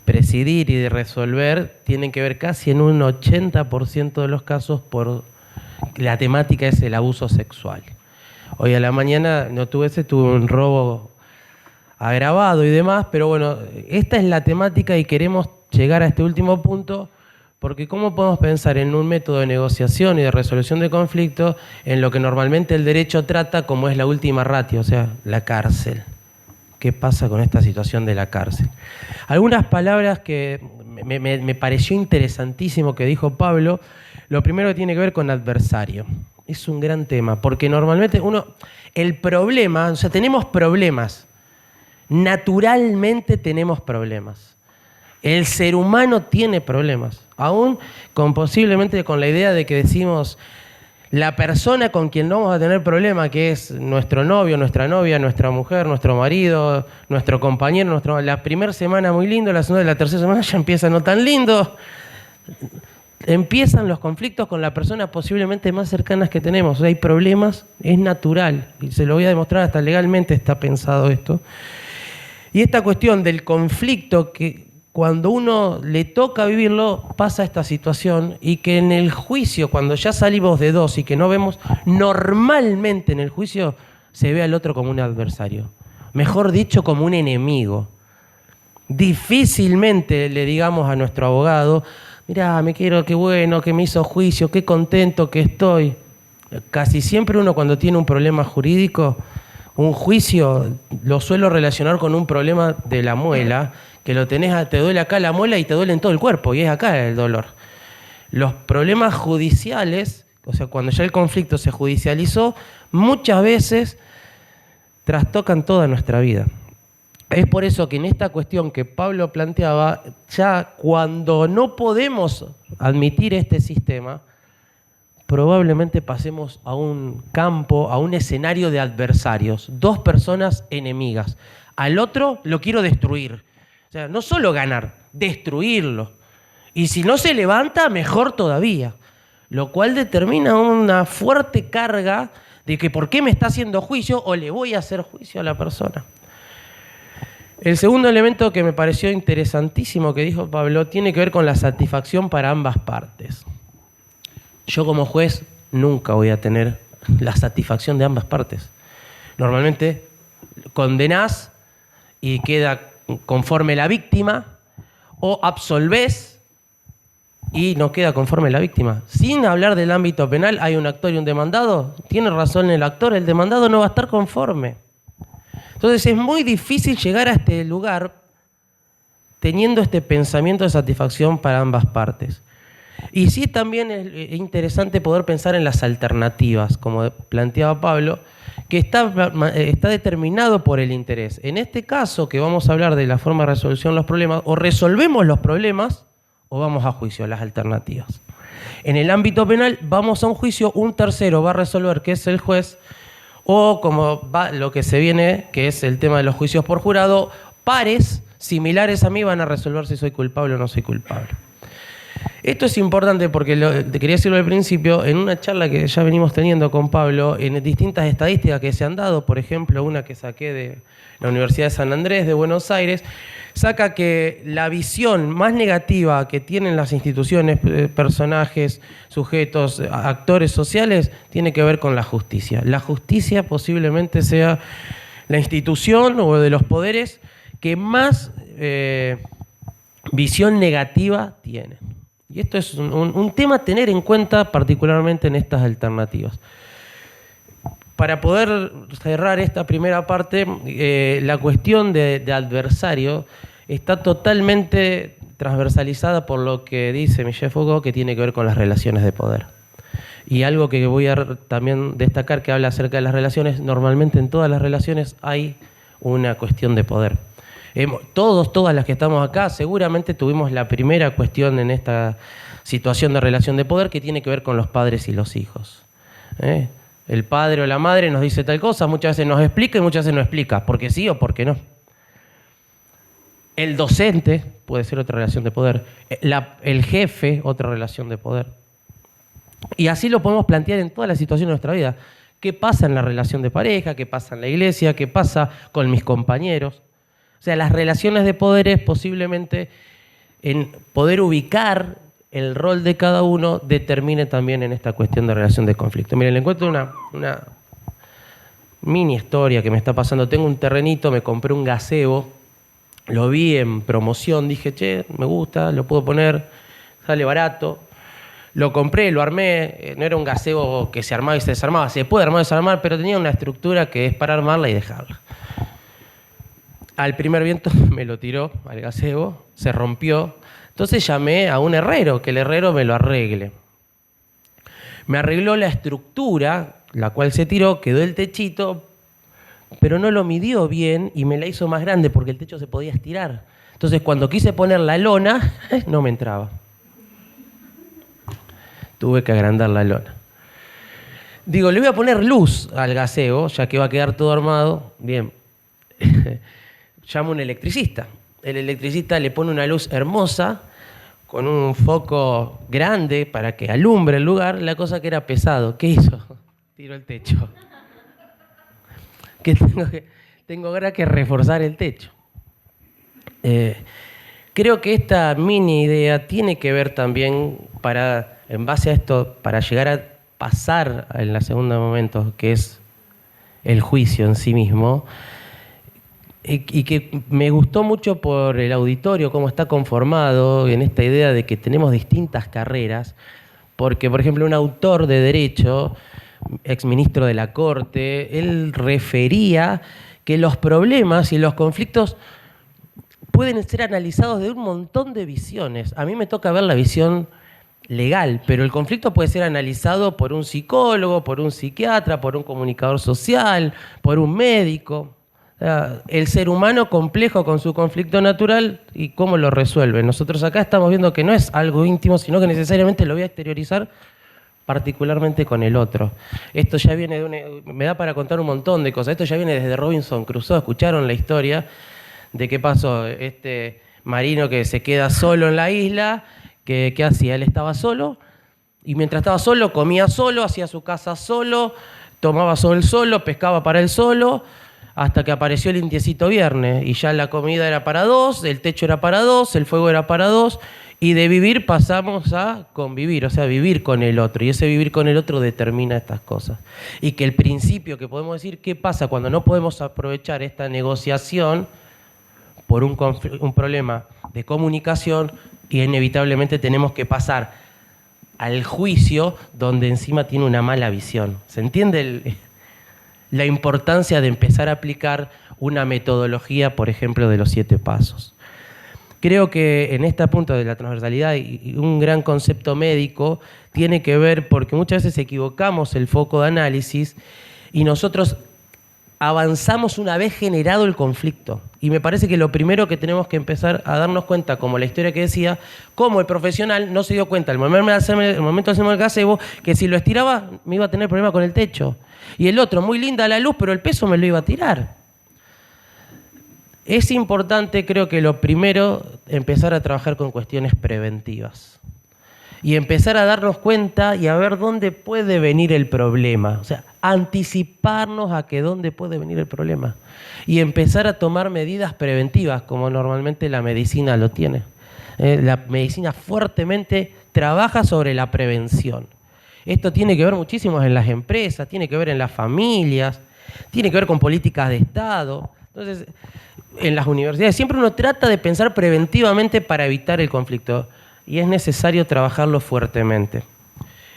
presidir y de resolver tienen que ver casi en un 80% de los casos por la temática es el abuso sexual. Hoy a la mañana tuve un robo agravado y demás, pero bueno, esta es la temática y queremos llegar a este último punto, porque ¿cómo podemos pensar en un método de negociación y de resolución de conflictos en lo que normalmente el derecho trata como es la última ratio, o sea, la cárcel? ¿Qué pasa con esta situación de la cárcel? Algunas palabras que me pareció interesantísimo que dijo Pablo. Lo primero que tiene que ver con adversario. Es un gran tema, porque normalmente el problema, o sea, tenemos problemas. Naturalmente tenemos problemas. El ser humano tiene problemas. Aún posiblemente con la idea de que decimos, la persona con quien no vamos a tener problema, que es nuestro novio, nuestra novia, nuestra mujer, nuestro marido, nuestro compañero, la primera semana muy lindo, la segunda y la tercera semana ya empieza no tan lindo. Empiezan los conflictos con las personas posiblemente más cercanas que tenemos. O sea, hay problemas, es natural, y se lo voy a demostrar, hasta legalmente está pensado esto. Y esta cuestión del conflicto, que cuando uno le toca vivirlo, pasa esta situación, y que en el juicio, cuando ya salimos de dos y que no vemos, normalmente en el juicio se ve al otro como un adversario. Mejor dicho, como un enemigo. Difícilmente le digamos a nuestro abogado, mirá, me quiero, qué bueno, que me hizo juicio, qué contento que estoy. Casi siempre uno cuando tiene un problema jurídico, un juicio lo suelo relacionar con un problema de la muela, que te duele acá la muela y te duele en todo el cuerpo, y es acá el dolor. Los problemas judiciales, o sea, cuando ya el conflicto se judicializó, muchas veces trastocan toda nuestra vida. Es por eso que en esta cuestión que Pablo planteaba, ya cuando no podemos admitir este sistema, probablemente pasemos a un campo, a un escenario de adversarios, dos personas enemigas. Al otro lo quiero destruir. O sea, no solo ganar, destruirlo. Y si no se levanta, mejor todavía. Lo cual determina una fuerte carga de que ¿por qué me está haciendo juicio o le voy a hacer juicio a la persona? El segundo elemento que me pareció interesantísimo que dijo Pablo tiene que ver con la satisfacción para ambas partes. Yo como juez nunca voy a tener la satisfacción de ambas partes. Normalmente condenás y queda conforme la víctima, o absolvés y no queda conforme la víctima. Sin hablar del ámbito penal, hay un actor y un demandado. Tiene razón el actor, el demandado no va a estar conforme. Entonces es muy difícil llegar a este lugar teniendo este pensamiento de satisfacción para ambas partes. Y sí también es interesante poder pensar en las alternativas, como planteaba Pablo, que está determinado por el interés. En este caso, que vamos a hablar de la forma de resolución de los problemas, o resolvemos los problemas o vamos a juicio, las alternativas. En el ámbito penal, vamos a un juicio, un tercero va a resolver, que es el juez, o como va lo que se viene, que es el tema de los juicios por jurado, pares similares a mí van a resolver si soy culpable o no soy culpable. Esto es importante porque te quería decirlo al principio, en una charla que ya venimos teniendo con Pablo, en distintas estadísticas que se han dado, por ejemplo, una que saqué de la Universidad de San Andrés de Buenos Aires, saca que la visión más negativa que tienen las instituciones, personajes, sujetos, actores sociales, tiene que ver con la justicia. La justicia posiblemente sea la institución o de los poderes que más visión negativa tienen. Y esto es un tema a tener en cuenta particularmente en estas alternativas. Para poder cerrar esta primera parte, la cuestión de adversario está totalmente transversalizada por lo que dice Michel Foucault, que tiene que ver con las relaciones de poder. Y algo que voy a también destacar que habla acerca de las relaciones, normalmente en todas las relaciones hay una cuestión de poder. Todas las que estamos acá seguramente tuvimos la primera cuestión en esta situación de relación de poder que tiene que ver con los padres y los hijos. El padre o la madre nos dice tal cosa, muchas veces nos explica y muchas veces no explica, porque sí o porque no. El docente puede ser otra relación de poder, el jefe otra relación de poder. Y así lo podemos plantear en todas las situaciones de nuestra vida. ¿Qué pasa en la relación de pareja? ¿Qué pasa en la iglesia? ¿Qué pasa con mis compañeros? O sea, las relaciones de poderes posiblemente en poder ubicar el rol de cada uno determine también en esta cuestión de relación de conflicto. Miren, le encuentro una mini historia que me está pasando. Tengo un terrenito, me compré un gazebo, lo vi en promoción, dije, che, me gusta, lo puedo poner, sale barato. Lo compré, lo armé, no era un gazebo que se armaba y se desarmaba, se puede armar y desarmar, pero tenía una estructura que es para armarla y dejarla. Al primer viento me lo tiró al gazebo, se rompió. Entonces llamé a un herrero, que el herrero me lo arregle. Me arregló la estructura, la cual se tiró, quedó el techito, pero no lo midió bien y me la hizo más grande porque el techo se podía estirar. Entonces cuando quise poner la lona, no me entraba. Tuve que agrandar la lona. Digo, le voy a poner luz al gazebo, ya que va a quedar todo armado. Bien. Llamo a un electricista. El electricista le pone una luz hermosa, con un foco grande para que alumbre el lugar. La cosa que era pesado. ¿Qué hizo? Tiró el techo. Tengo ahora que reforzar el techo. Creo que esta mini idea tiene que ver también, en base a esto, para llegar a pasar en la segunda momento, que es el juicio en sí mismo, y que me gustó mucho por el auditorio, cómo está conformado en esta idea de que tenemos distintas carreras, porque, por ejemplo, un autor de Derecho, exministro de la Corte, él refería que los problemas y los conflictos pueden ser analizados de un montón de visiones. A mí me toca ver la visión legal, pero el conflicto puede ser analizado por un psicólogo, por un psiquiatra, por un comunicador social, por un médico. El ser humano complejo con su conflicto natural y cómo lo resuelve. Nosotros acá estamos viendo que no es algo íntimo, sino que necesariamente lo voy a exteriorizar particularmente con el otro. Esto ya viene me da para contar un montón de cosas. Esto ya viene desde Robinson Crusoe. ¿Escucharon la historia de qué pasó? Este marino que se queda solo en la isla, ¿qué hacía? Él estaba solo y mientras estaba solo comía solo, hacía su casa solo, tomaba sol solo, pescaba para él solo, hasta que apareció el indiecito viernes y ya la comida era para dos, el techo era para dos, el fuego era para dos, y de vivir pasamos a convivir, o sea, vivir con el otro, y ese vivir con el otro determina estas cosas. Y que el principio que podemos decir, ¿qué pasa cuando no podemos aprovechar esta negociación por un problema de comunicación y inevitablemente tenemos que pasar al juicio donde encima tiene una mala visión? ¿Se entiende la importancia de empezar a aplicar una metodología, por ejemplo, de los 7 pasos? Creo que en este punto de la transversalidad y un gran concepto médico tiene que ver porque muchas veces equivocamos el foco de análisis y nosotros avanzamos una vez generado el conflicto. Y me parece que lo primero que tenemos que empezar a darnos cuenta, como la historia que decía, cómo el profesional no se dio cuenta al momento de hacerme el gazebo, que si lo estiraba me iba a tener problema con el techo. Y el otro, muy linda la luz, pero el peso me lo iba a tirar. Es importante, creo que lo primero, empezar a trabajar con cuestiones preventivas. y empezar a darnos cuenta y a ver dónde puede venir el problema. O sea, anticiparnos a que dónde puede venir el problema y empezar a tomar medidas preventivas, como normalmente la medicina lo tiene. La medicina fuertemente trabaja sobre la prevención. Esto tiene que ver muchísimo en las empresas, tiene que ver en las familias, tiene que ver con políticas de Estado. Entonces, en las universidades siempre uno trata de pensar preventivamente para evitar el conflicto y es necesario trabajarlo fuertemente.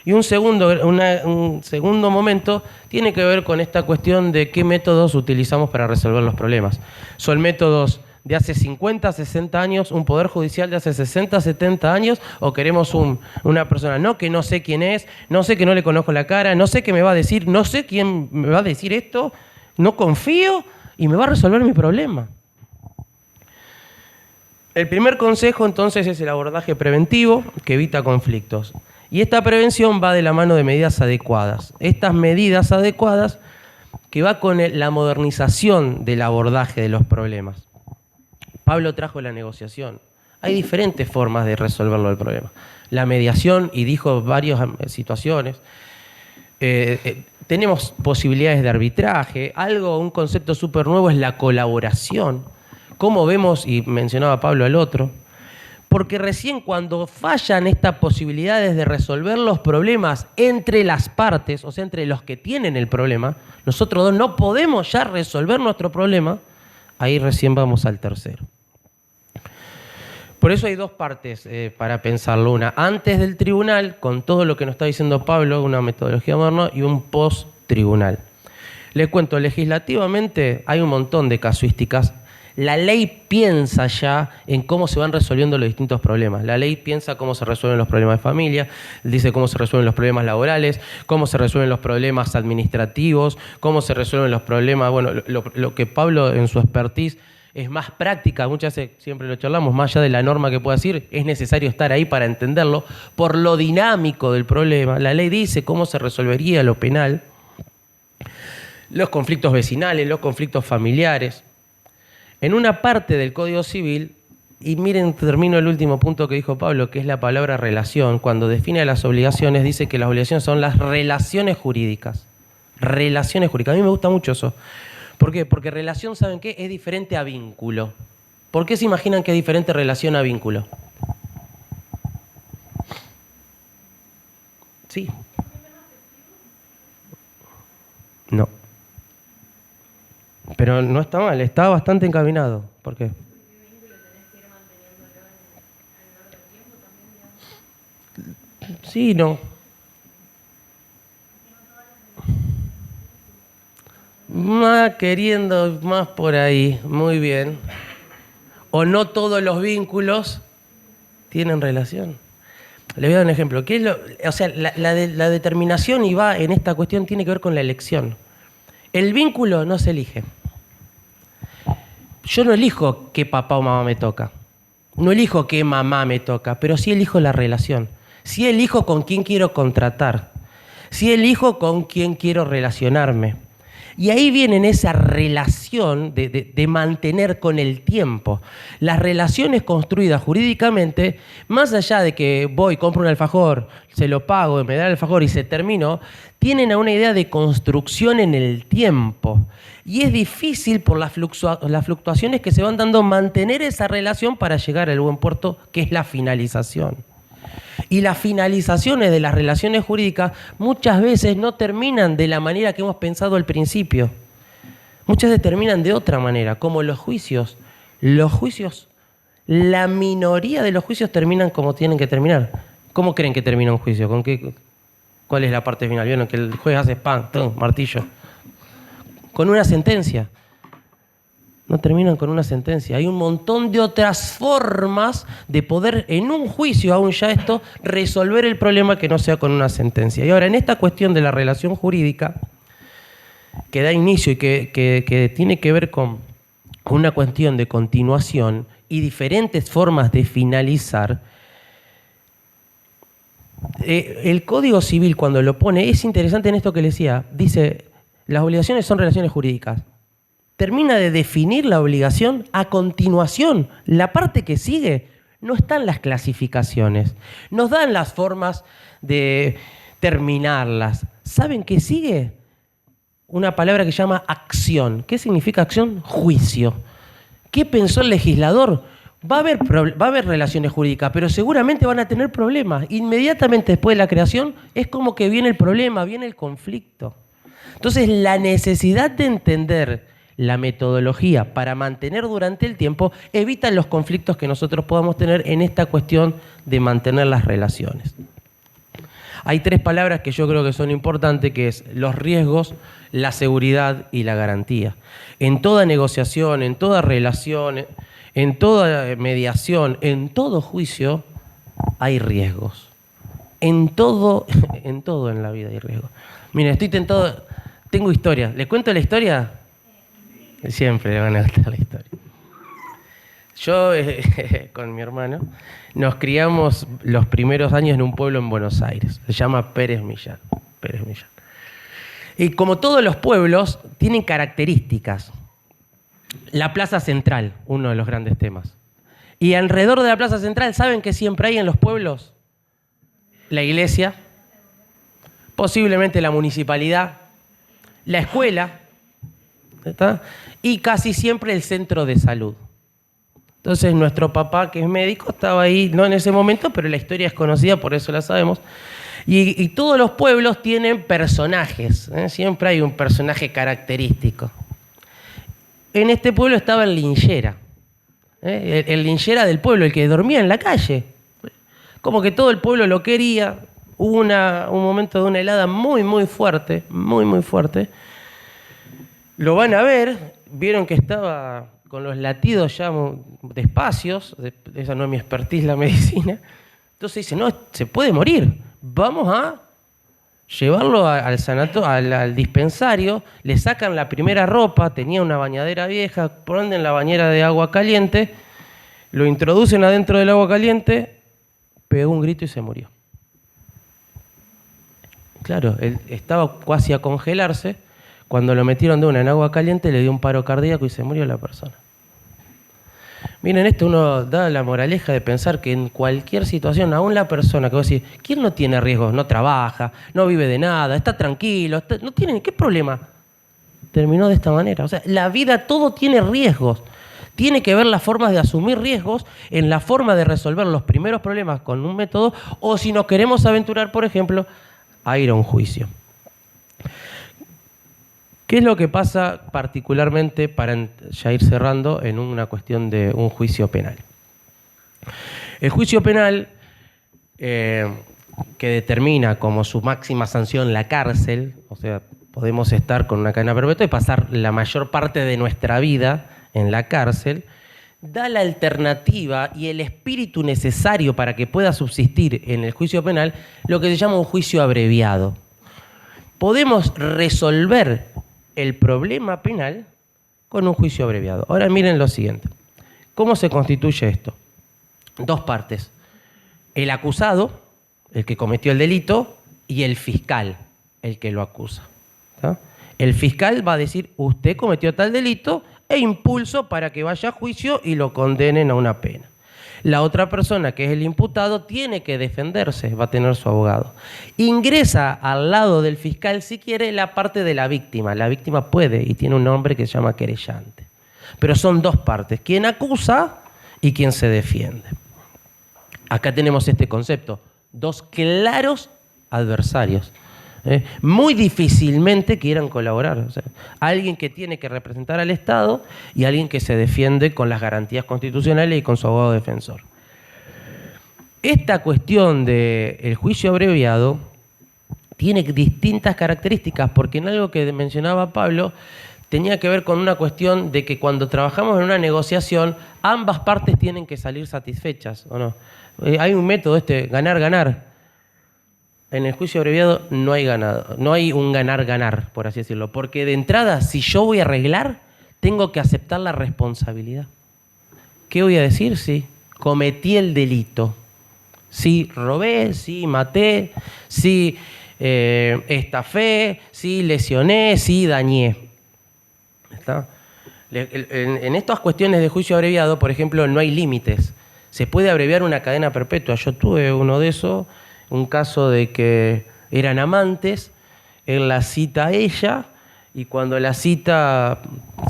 Y un segundo momento tiene que ver con esta cuestión de qué métodos utilizamos para resolver los problemas. ¿Son métodos de hace 50, 60 años, un poder judicial de hace 60, 70 años, o queremos una persona que no sé quién es, no sé que no le conozco la cara, no sé qué me va a decir, no sé quién me va a decir esto, no confío y me va a resolver mi problema? El primer consejo entonces es el abordaje preventivo que evita conflictos. Y esta prevención va de la mano de medidas adecuadas. Estas medidas adecuadas que va con la modernización del abordaje de los problemas. Pablo trajo la negociación. Hay diferentes formas de resolverlo el problema. La mediación, y dijo varias situaciones. Tenemos posibilidades de arbitraje. Un concepto súper nuevo es la colaboración. ¿Cómo vemos? Y mencionaba Pablo al otro. Porque recién cuando fallan estas posibilidades de resolver los problemas entre las partes, o sea, entre los que tienen el problema, nosotros dos no podemos ya resolver nuestro problema, ahí recién vamos al tercero. Por eso hay dos partes para pensarlo. Una antes del tribunal, con todo lo que nos está diciendo Pablo, una metodología moderna, y un post-tribunal. Les cuento, legislativamente hay un montón de casuísticas. La ley piensa ya en cómo se van resolviendo los distintos problemas. La ley piensa cómo se resuelven los problemas de familia, dice cómo se resuelven los problemas laborales, cómo se resuelven los problemas administrativos, cómo se resuelven los problemas, bueno, lo que Pablo en su expertise es más práctica, muchas veces siempre lo charlamos, más allá de la norma que pueda decir, es necesario estar ahí para entenderlo, por lo dinámico del problema. La ley dice cómo se resolvería lo penal, los conflictos vecinales, los conflictos familiares. En una parte del Código Civil, y miren, termino el último punto que dijo Pablo, que es la palabra relación. Cuando define las obligaciones, dice que las obligaciones son las relaciones jurídicas. Relaciones jurídicas. A mí me gusta mucho eso. ¿Por qué? Porque relación, ¿saben qué? Es diferente a vínculo. ¿Por qué se imaginan que es diferente relación a vínculo? Sí. No. Pero no está mal, está bastante encaminado. ¿Por qué? Sí, no. Más queriendo, más por ahí. Muy bien. O no todos los vínculos tienen relación. Le voy a dar un ejemplo. ¿Qué es la determinación y va en esta cuestión tiene que ver con la elección. El vínculo no se elige. Yo no elijo qué papá o mamá me toca. No elijo qué mamá me toca, pero sí elijo la relación. Sí elijo con quién quiero contratar. Sí elijo con quién quiero relacionarme. Y ahí viene en esa relación de mantener con el tiempo. Las relaciones construidas jurídicamente, más allá de que voy, compro un alfajor, se lo pago, me da el alfajor y se terminó, tienen una idea de construcción en el tiempo. Y es difícil por las fluctuaciones que se van dando mantener esa relación para llegar al buen puerto, que es la finalización. Y las finalizaciones de las relaciones jurídicas muchas veces no terminan de la manera que hemos pensado al principio. Muchas veces terminan de otra manera, como los juicios. Los juicios, la minoría de los juicios terminan como tienen que terminar. ¿Cómo creen que termina un juicio? ¿Cuál es la parte final? ¿Vieron que el juez hace pan, martillo? Con una sentencia. No terminan con una sentencia. Hay un montón de otras formas de poder, en un juicio, aún ya esto, resolver el problema que no sea con una sentencia. Y ahora, en esta cuestión de la relación jurídica, que da inicio y que tiene que ver con una cuestión de continuación y diferentes formas de finalizar, el Código Civil, cuando lo pone, es interesante en esto que le decía, dice, las obligaciones son relaciones jurídicas. Termina de definir la obligación a continuación. La parte que sigue no están las clasificaciones. Nos dan las formas de terminarlas. ¿Saben qué sigue? Una palabra que se llama acción. ¿Qué significa acción? Juicio. ¿Qué pensó el legislador? Va a haber relaciones jurídicas, pero seguramente van a tener problemas. Inmediatamente después de la creación es como que viene el problema, viene el conflicto. Entonces, la necesidad de entender la metodología para mantener durante el tiempo evita los conflictos que nosotros podamos tener en esta cuestión de mantener las relaciones. Hay 3 palabras que yo creo que son importantes, que es los riesgos, la seguridad y la garantía. En toda negociación, en toda relación, en toda mediación, en todo juicio, hay riesgos. En todo en la vida hay riesgos. Miren, estoy tentado, tengo historia. ¿Les cuento la historia? Siempre le van a gustar la historia. Yo, con mi hermano, nos criamos los primeros años en un pueblo en Buenos Aires. Se llama Pérez Millán. Y como todos los pueblos, tienen características. La Plaza Central, uno de los grandes temas. Y alrededor de la Plaza Central, ¿saben qué siempre hay en los pueblos? La iglesia, posiblemente la municipalidad, la escuela, ¿está? Y casi siempre el centro de salud. Entonces nuestro papá, que es médico, estaba ahí, no en ese momento, pero la historia es conocida, por eso la sabemos. Y todos los pueblos tienen personajes, ¿eh? Siempre hay un personaje característico. En este pueblo estaba el linchera, ¿eh? El linchera del pueblo, el que dormía en la calle. Como que todo el pueblo lo quería. Hubo un momento de una helada muy, muy fuerte, muy, muy fuerte. Lo van a ver, vieron que estaba con los latidos ya despacios, esa no es mi expertise, la medicina. Entonces dice, no, se puede morir, vamos a llevarlo al dispensario, le sacan la primera ropa, tenía una bañadera vieja, ponen la bañera de agua caliente, lo introducen adentro del agua caliente, pegó un grito y se murió. Claro, él estaba casi a congelarse. Cuando lo metieron de una en agua caliente, le dio un paro cardíaco y se murió la persona. Miren, esto uno da la moraleja de pensar que en cualquier situación, aún la persona que vos decís, ¿quién no tiene riesgos? No trabaja, no vive de nada, está tranquilo, no tiene, ¿qué problema? Terminó de esta manera. O sea, la vida todo tiene riesgos. Tiene que ver las formas de asumir riesgos en la forma de resolver los primeros problemas con un método, o si nos queremos aventurar, por ejemplo, a ir a un juicio. ¿Qué es lo que pasa particularmente, para ya ir cerrando, en una cuestión de un juicio penal? El juicio penal, que determina como su máxima sanción la cárcel, o sea, podemos estar con una cadena perpetua y pasar la mayor parte de nuestra vida en la cárcel, da la alternativa y el espíritu necesario para que pueda subsistir en el juicio penal lo que se llama un juicio abreviado. Podemos resolver el problema penal con un juicio abreviado. Ahora miren lo siguiente. ¿Cómo se constituye esto? 2 partes. El acusado, el que cometió el delito, y el fiscal, el que lo acusa. ¿Tá? El fiscal va a decir, usted cometió tal delito, e impulso para que vaya a juicio y lo condenen a una pena. La otra persona, que es el imputado, tiene que defenderse, va a tener su abogado. Ingresa al lado del fiscal, si quiere, la parte de la víctima. La víctima puede y tiene un nombre que se llama querellante. Pero son 2 partes, quien acusa y quien se defiende. Acá tenemos este concepto, 2 claros adversarios. Muy difícilmente quieran colaborar. O sea, alguien que tiene que representar al Estado y alguien que se defiende con las garantías constitucionales y con su abogado defensor. Esta cuestión del juicio abreviado tiene distintas características, porque en algo que mencionaba Pablo tenía que ver con una cuestión de que cuando trabajamos en una negociación, ambas partes tienen que salir satisfechas, ¿o no? Hay un método ganar-ganar. En el juicio abreviado no hay ganado, no hay un ganar-ganar, por así decirlo, porque de entrada, si yo voy a arreglar, tengo que aceptar la responsabilidad. ¿Qué voy a decir? Sí, cometí el delito. Sí, robé, sí, maté, sí, estafé, sí, lesioné, sí, dañé. ¿Está? En estas cuestiones de juicio abreviado, por ejemplo, no hay límites. Se puede abreviar una cadena perpetua. Yo tuve uno de esos, un caso de que eran amantes, él la cita a ella, y cuando la cita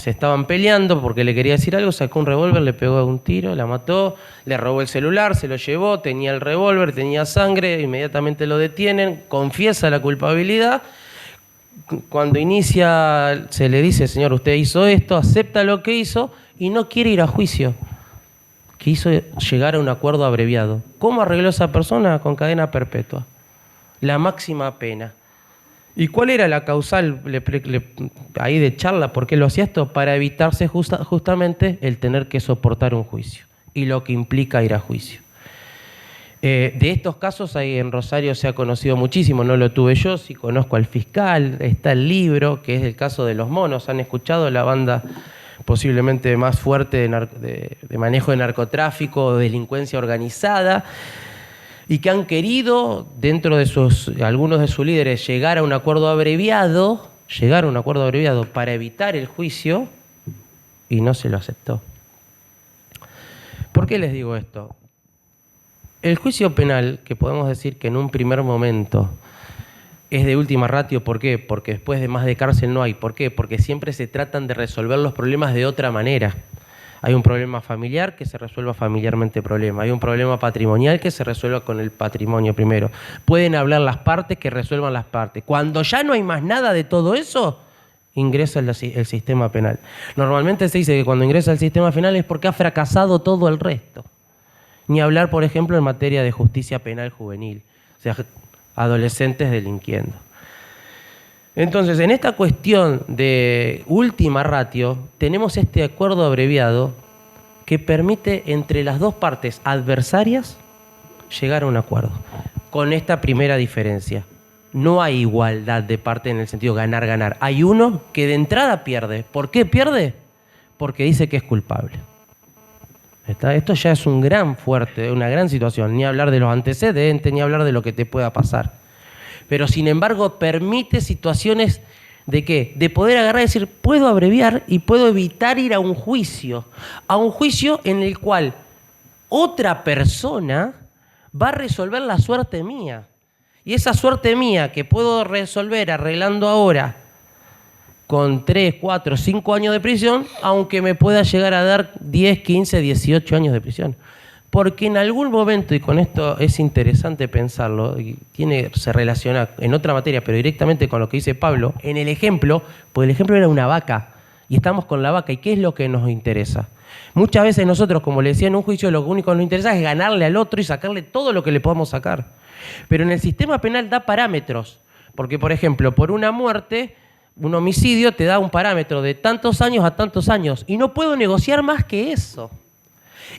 se estaban peleando porque le quería decir algo, sacó un revólver, le pegó un tiro, la mató, le robó el celular, se lo llevó, tenía el revólver, tenía sangre, inmediatamente lo detienen, confiesa la culpabilidad. Cuando inicia, se le dice, señor, usted hizo esto, acepta lo que hizo y no quiere ir a juicio. Quiso llegar a un acuerdo abreviado. ¿Cómo arregló esa persona? Con cadena perpetua. La máxima pena. ¿Y cuál era la causal ahí de charla? ¿Por qué lo hacía esto? Para evitarse justamente el tener que soportar un juicio y lo que implica ir a juicio. De estos casos ahí en Rosario se ha conocido muchísimo, no lo tuve yo, sí conozco al fiscal, está el libro, que es el caso de Los Monos. ¿Han escuchado? La banda posiblemente más fuerte de manejo de narcotráfico o delincuencia organizada, y que han querido, dentro de algunos de sus líderes, llegar a un acuerdo abreviado para evitar el juicio, y no se lo aceptó. ¿Por qué les digo esto? El juicio penal, que podemos decir que en un primer momento es de última ratio, ¿por qué? Porque después de más de cárcel no hay. ¿Por qué? Porque siempre se tratan de resolver los problemas de otra manera. Hay un problema familiar, que se resuelva familiarmente el problema. Hay un problema patrimonial, que se resuelva con el patrimonio primero. Pueden hablar las partes, que resuelvan las partes. Cuando ya no hay más nada de todo eso, ingresa el sistema penal. Normalmente se dice que cuando ingresa el sistema penal es porque ha fracasado todo el resto. Ni hablar, por ejemplo, en materia de justicia penal juvenil. O sea, adolescentes delinquiendo. Entonces, en esta cuestión de última ratio, tenemos este acuerdo abreviado que permite entre las dos partes adversarias llegar a un acuerdo. Con esta primera diferencia. No hay igualdad de parte en el sentido ganar-ganar. Hay uno que de entrada pierde. ¿Por qué pierde? Porque dice que es culpable. Esto ya es una gran situación. Ni hablar de los antecedentes, ni hablar de lo que te pueda pasar. Pero sin embargo permite situaciones de ¿qué? De poder agarrar y decir, puedo abreviar y puedo evitar ir a un juicio en el cual otra persona va a resolver la suerte mía. Y esa suerte mía que puedo resolver arreglando ahora con 3, 4, 5 años de prisión, aunque me pueda llegar a dar 10, 15, 18 años de prisión. Porque en algún momento, y con esto es interesante pensarlo, y se relaciona en otra materia, pero directamente con lo que dice Pablo, en el ejemplo, pues el ejemplo era una vaca, y estamos con la vaca, ¿y qué es lo que nos interesa? Muchas veces nosotros, como le decía en un juicio, lo único que nos interesa es ganarle al otro y sacarle todo lo que le podamos sacar. Pero en el sistema penal da parámetros, porque por ejemplo, por una muerte, un homicidio te da un parámetro de tantos años a tantos años, y no puedo negociar más que eso.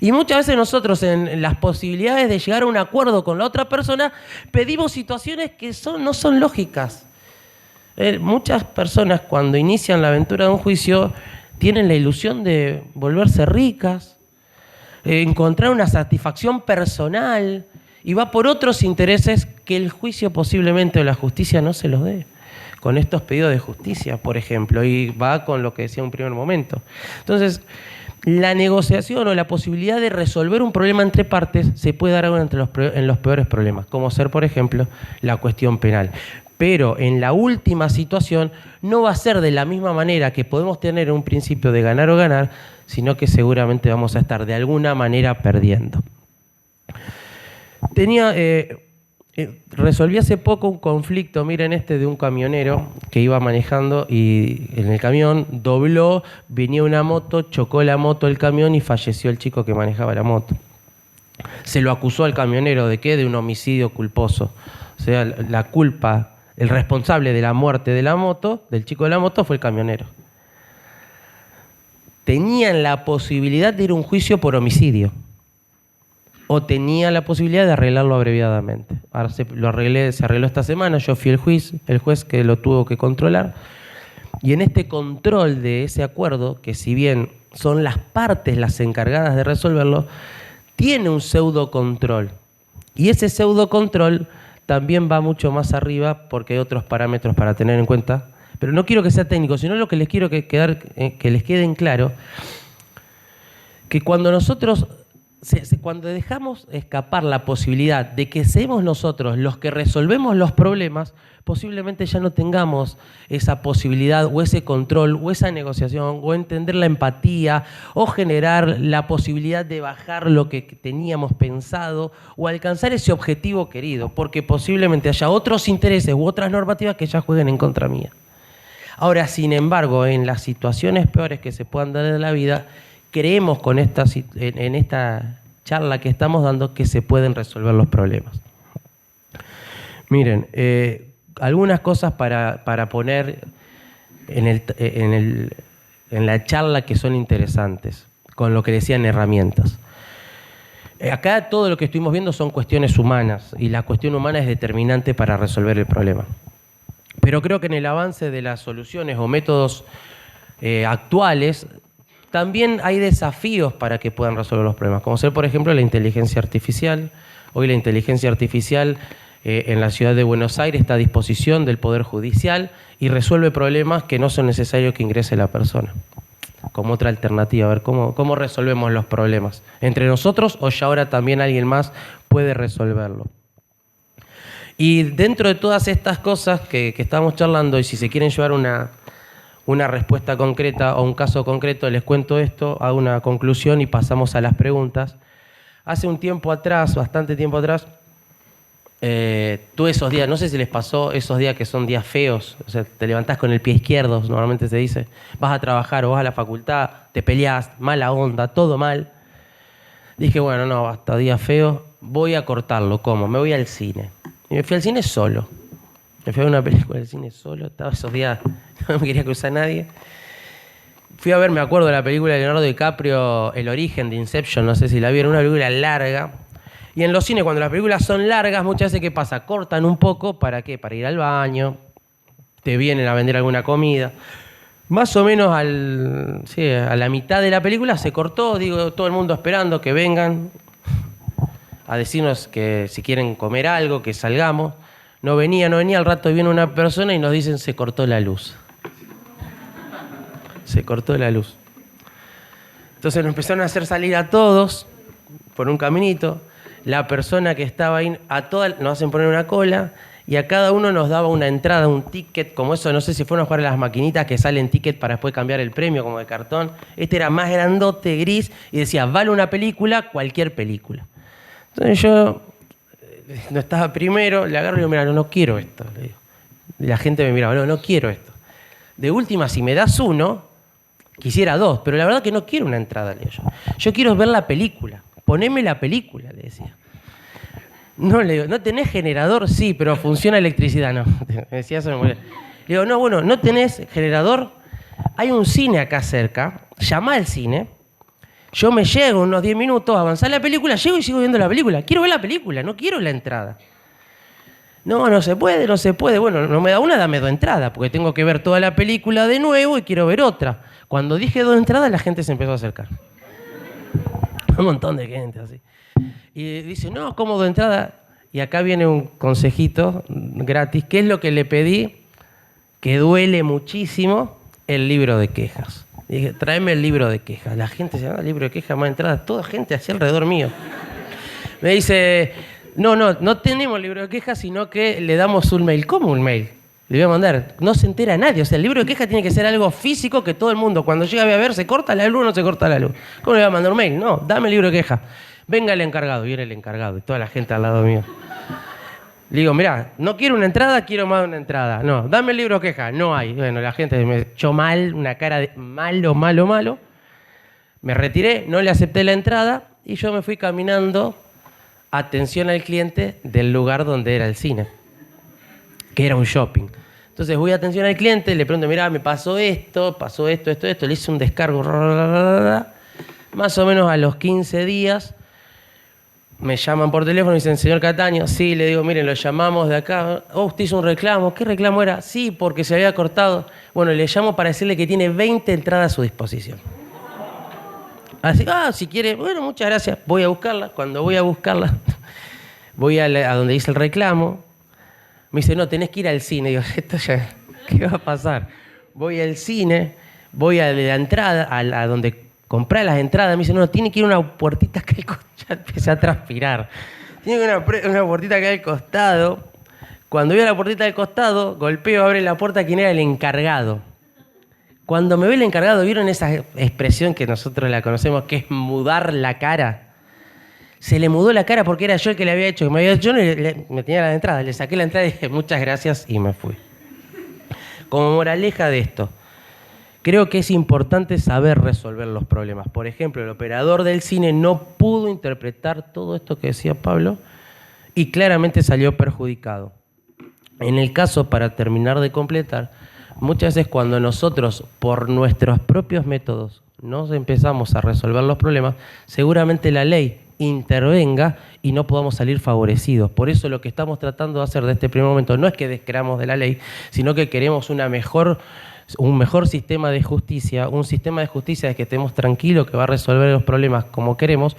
Y muchas veces nosotros en las posibilidades de llegar a un acuerdo con la otra persona pedimos situaciones que no son lógicas. Muchas personas cuando inician la aventura de un juicio tienen la ilusión de volverse ricas, encontrar una satisfacción personal y va por otros intereses que el juicio posiblemente o la justicia no se los dé. Con estos pedidos de justicia, por ejemplo, y va con lo que decía en un primer momento. Entonces, la negociación o la posibilidad de resolver un problema entre partes se puede dar en los peores problemas, como ser, por ejemplo, la cuestión penal. Pero en la última situación no va a ser de la misma manera que podemos tener un principio de ganar o ganar, sino que seguramente vamos a estar de alguna manera perdiendo. Resolví hace poco un conflicto, miren de un camionero que iba manejando y en el camión dobló, venía una moto, chocó la moto el camión y falleció el chico que manejaba la moto. Se lo acusó al camionero ¿de qué? De un homicidio culposo. O sea, la culpa, el responsable de la muerte de la moto, del chico de la moto, fue el camionero. Tenían la posibilidad de ir a un juicio por homicidio. O tenía la posibilidad de arreglarlo abreviadamente. Ahora se arregló esta semana, yo fui el juez que lo tuvo que controlar. Y en este control de ese acuerdo, que si bien son las partes las encargadas de resolverlo, tiene un pseudocontrol. Y ese pseudocontrol también va mucho más arriba porque hay otros parámetros para tener en cuenta. Pero no quiero que sea técnico, sino lo que les quiero que les quede en claro, que cuando nosotros cuando dejamos escapar la posibilidad de que seamos nosotros los que resolvemos los problemas, posiblemente ya no tengamos esa posibilidad o ese control o esa negociación o entender la empatía o generar la posibilidad de bajar lo que teníamos pensado o alcanzar ese objetivo querido, porque posiblemente haya otros intereses u otras normativas que ya jueguen en contra mía. Ahora, sin embargo, en las situaciones peores que se puedan dar en la vida, creemos en esta charla que estamos dando que se pueden resolver los problemas. Miren, algunas cosas para poner en la charla que son interesantes, con lo que decían herramientas. Acá todo lo que estuvimos viendo son cuestiones humanas y la cuestión humana es determinante para resolver el problema. Pero creo que en el avance de las soluciones o métodos actuales también hay desafíos para que puedan resolver los problemas, como ser, por ejemplo, la inteligencia artificial. Hoy la inteligencia artificial en la ciudad de Buenos Aires está a disposición del Poder Judicial y resuelve problemas que no son necesarios que ingrese la persona. Como otra alternativa, a ver cómo resolvemos los problemas. ¿Entre nosotros o ya ahora también alguien más puede resolverlo? Y dentro de todas estas cosas que estamos charlando, y si se quieren llevar una respuesta concreta o un caso concreto, les cuento esto, hago una conclusión y pasamos a las preguntas. Hace un tiempo atrás, bastante tiempo atrás, tuve esos días, no sé si les pasó, esos días que son días feos, o sea, te levantás con el pie izquierdo, normalmente se dice, vas a trabajar o vas a la facultad, te peleás, mala onda, todo mal. Dije, bueno, no, basta, día feo, voy a cortarlo. ¿Cómo? Me voy al cine. Y me fui al cine solo. Me fui a ver una película del cine solo, estaba esos días, no me quería cruzar nadie. Fui a ver, me acuerdo de la película de Leonardo DiCaprio, El origen de Inception, no sé si la vieron, una película larga. Y en los cines, cuando las películas son largas, muchas veces, ¿qué pasa? Cortan un poco, ¿para qué? Para ir al baño, te vienen a vender alguna comida. Más o menos a la mitad de la película se cortó, digo, todo el mundo esperando que vengan a decirnos que si quieren comer algo, que salgamos. No venía, al rato viene una persona y nos dicen se cortó la luz. Se cortó la luz. Entonces nos empezaron a hacer salir a todos por un caminito. La persona que estaba ahí, nos hacen poner una cola y a cada uno nos daba una entrada, un ticket, como eso, no sé si fueron a jugar a las maquinitas que salen ticket para después cambiar el premio, como de cartón. Este era más grandote, gris, y decía, vale una película, cualquier película. Entonces yo no estaba primero, le agarro y le digo, mira, no quiero esto. Le digo. Y la gente me miraba, no quiero esto. De última, si me das uno, quisiera dos, pero la verdad que no quiero una entrada, le digo yo. Yo quiero ver la película. Poneme la película, le decía. No, le digo, ¿no tenés generador? Sí, pero funciona electricidad. No, me decía eso. Le digo, no, bueno, ¿no tenés generador? Hay un cine acá cerca, llama al cine, yo me llego unos 10 minutos, avanzar la película, llego y sigo viendo la película. Quiero ver la película, no quiero la entrada. No se puede. Bueno, no me da una, dame 2 entradas, porque tengo que ver toda la película de nuevo y quiero ver otra. Cuando dije 2 entradas, la gente se empezó a acercar. Un montón de gente así. Y dice, no, ¿cómo 2 entradas? Y acá viene un consejito gratis. ¿Qué es lo que le pedí? Que duele muchísimo, el libro de quejas. Dije, tráeme el libro de quejas. La gente se llama libro de quejas, más entradas. Toda gente así alrededor mío. Me dice, no tenemos libro de quejas, sino que le damos un mail. ¿Cómo un mail? Le voy a mandar. No se entera nadie. O sea, el libro de quejas tiene que ser algo físico que todo el mundo, cuando llega a ver, ¿se corta la luz o no se corta la luz? ¿Cómo le voy a mandar un mail? No, dame el libro de quejas. Venga el encargado. Viene el encargado y toda la gente al lado mío. Le digo, mirá, no quiero una entrada, quiero más de una entrada. No, dame el libro de quejas. No hay. Bueno, la gente me echó mal, una cara de malo. Me retiré, no le acepté la entrada y yo me fui caminando atención al cliente del lugar donde era el cine, que era un shopping. Entonces voy a atención al cliente, le pregunto, mirá, me pasó esto, le hice un descargo. Más o menos a los 15 días me llaman por teléfono y dicen, señor Cataño, sí, le digo, miren, lo llamamos de acá. Oh, usted hizo un reclamo. ¿Qué reclamo era? Sí, porque se había cortado. Bueno, le llamo para decirle que tiene 20 entradas a su disposición. Así, si quiere, bueno, muchas gracias, voy a buscarla. Cuando voy a buscarla, voy a donde dice el reclamo. Me dice, no, tenés que ir al cine. Digo, esto ya, ¿qué va a pasar? Voy al cine, voy a la entrada, a donde comprá las entradas. Me dice, no, tiene que ir a una puertita acá al costado. Ya empecé a transpirar. Tiene que ir a una puertita acá al costado. Cuando voy a la puertita del costado, golpeo, abre la puerta, quien era el encargado. Cuando me ve el encargado, ¿vieron esa expresión que nosotros la conocemos, que es mudar la cara? Se le mudó la cara porque era yo el que le había hecho. Yo me tenía la entrada, le saqué la entrada y dije muchas gracias y me fui. Como moraleja de esto, creo que es importante saber resolver los problemas. Por ejemplo, el operador del cine no pudo interpretar todo esto que decía Pablo y claramente salió perjudicado. En el caso, para terminar de completar, muchas veces cuando nosotros, por nuestros propios métodos, nos empezamos a resolver los problemas, seguramente la ley intervenga y no podamos salir favorecidos. Por eso lo que estamos tratando de hacer de este primer momento no es que descreamos de la ley, sino que queremos un mejor sistema de justicia, un sistema de justicia de que estemos tranquilos, que va a resolver los problemas como queremos,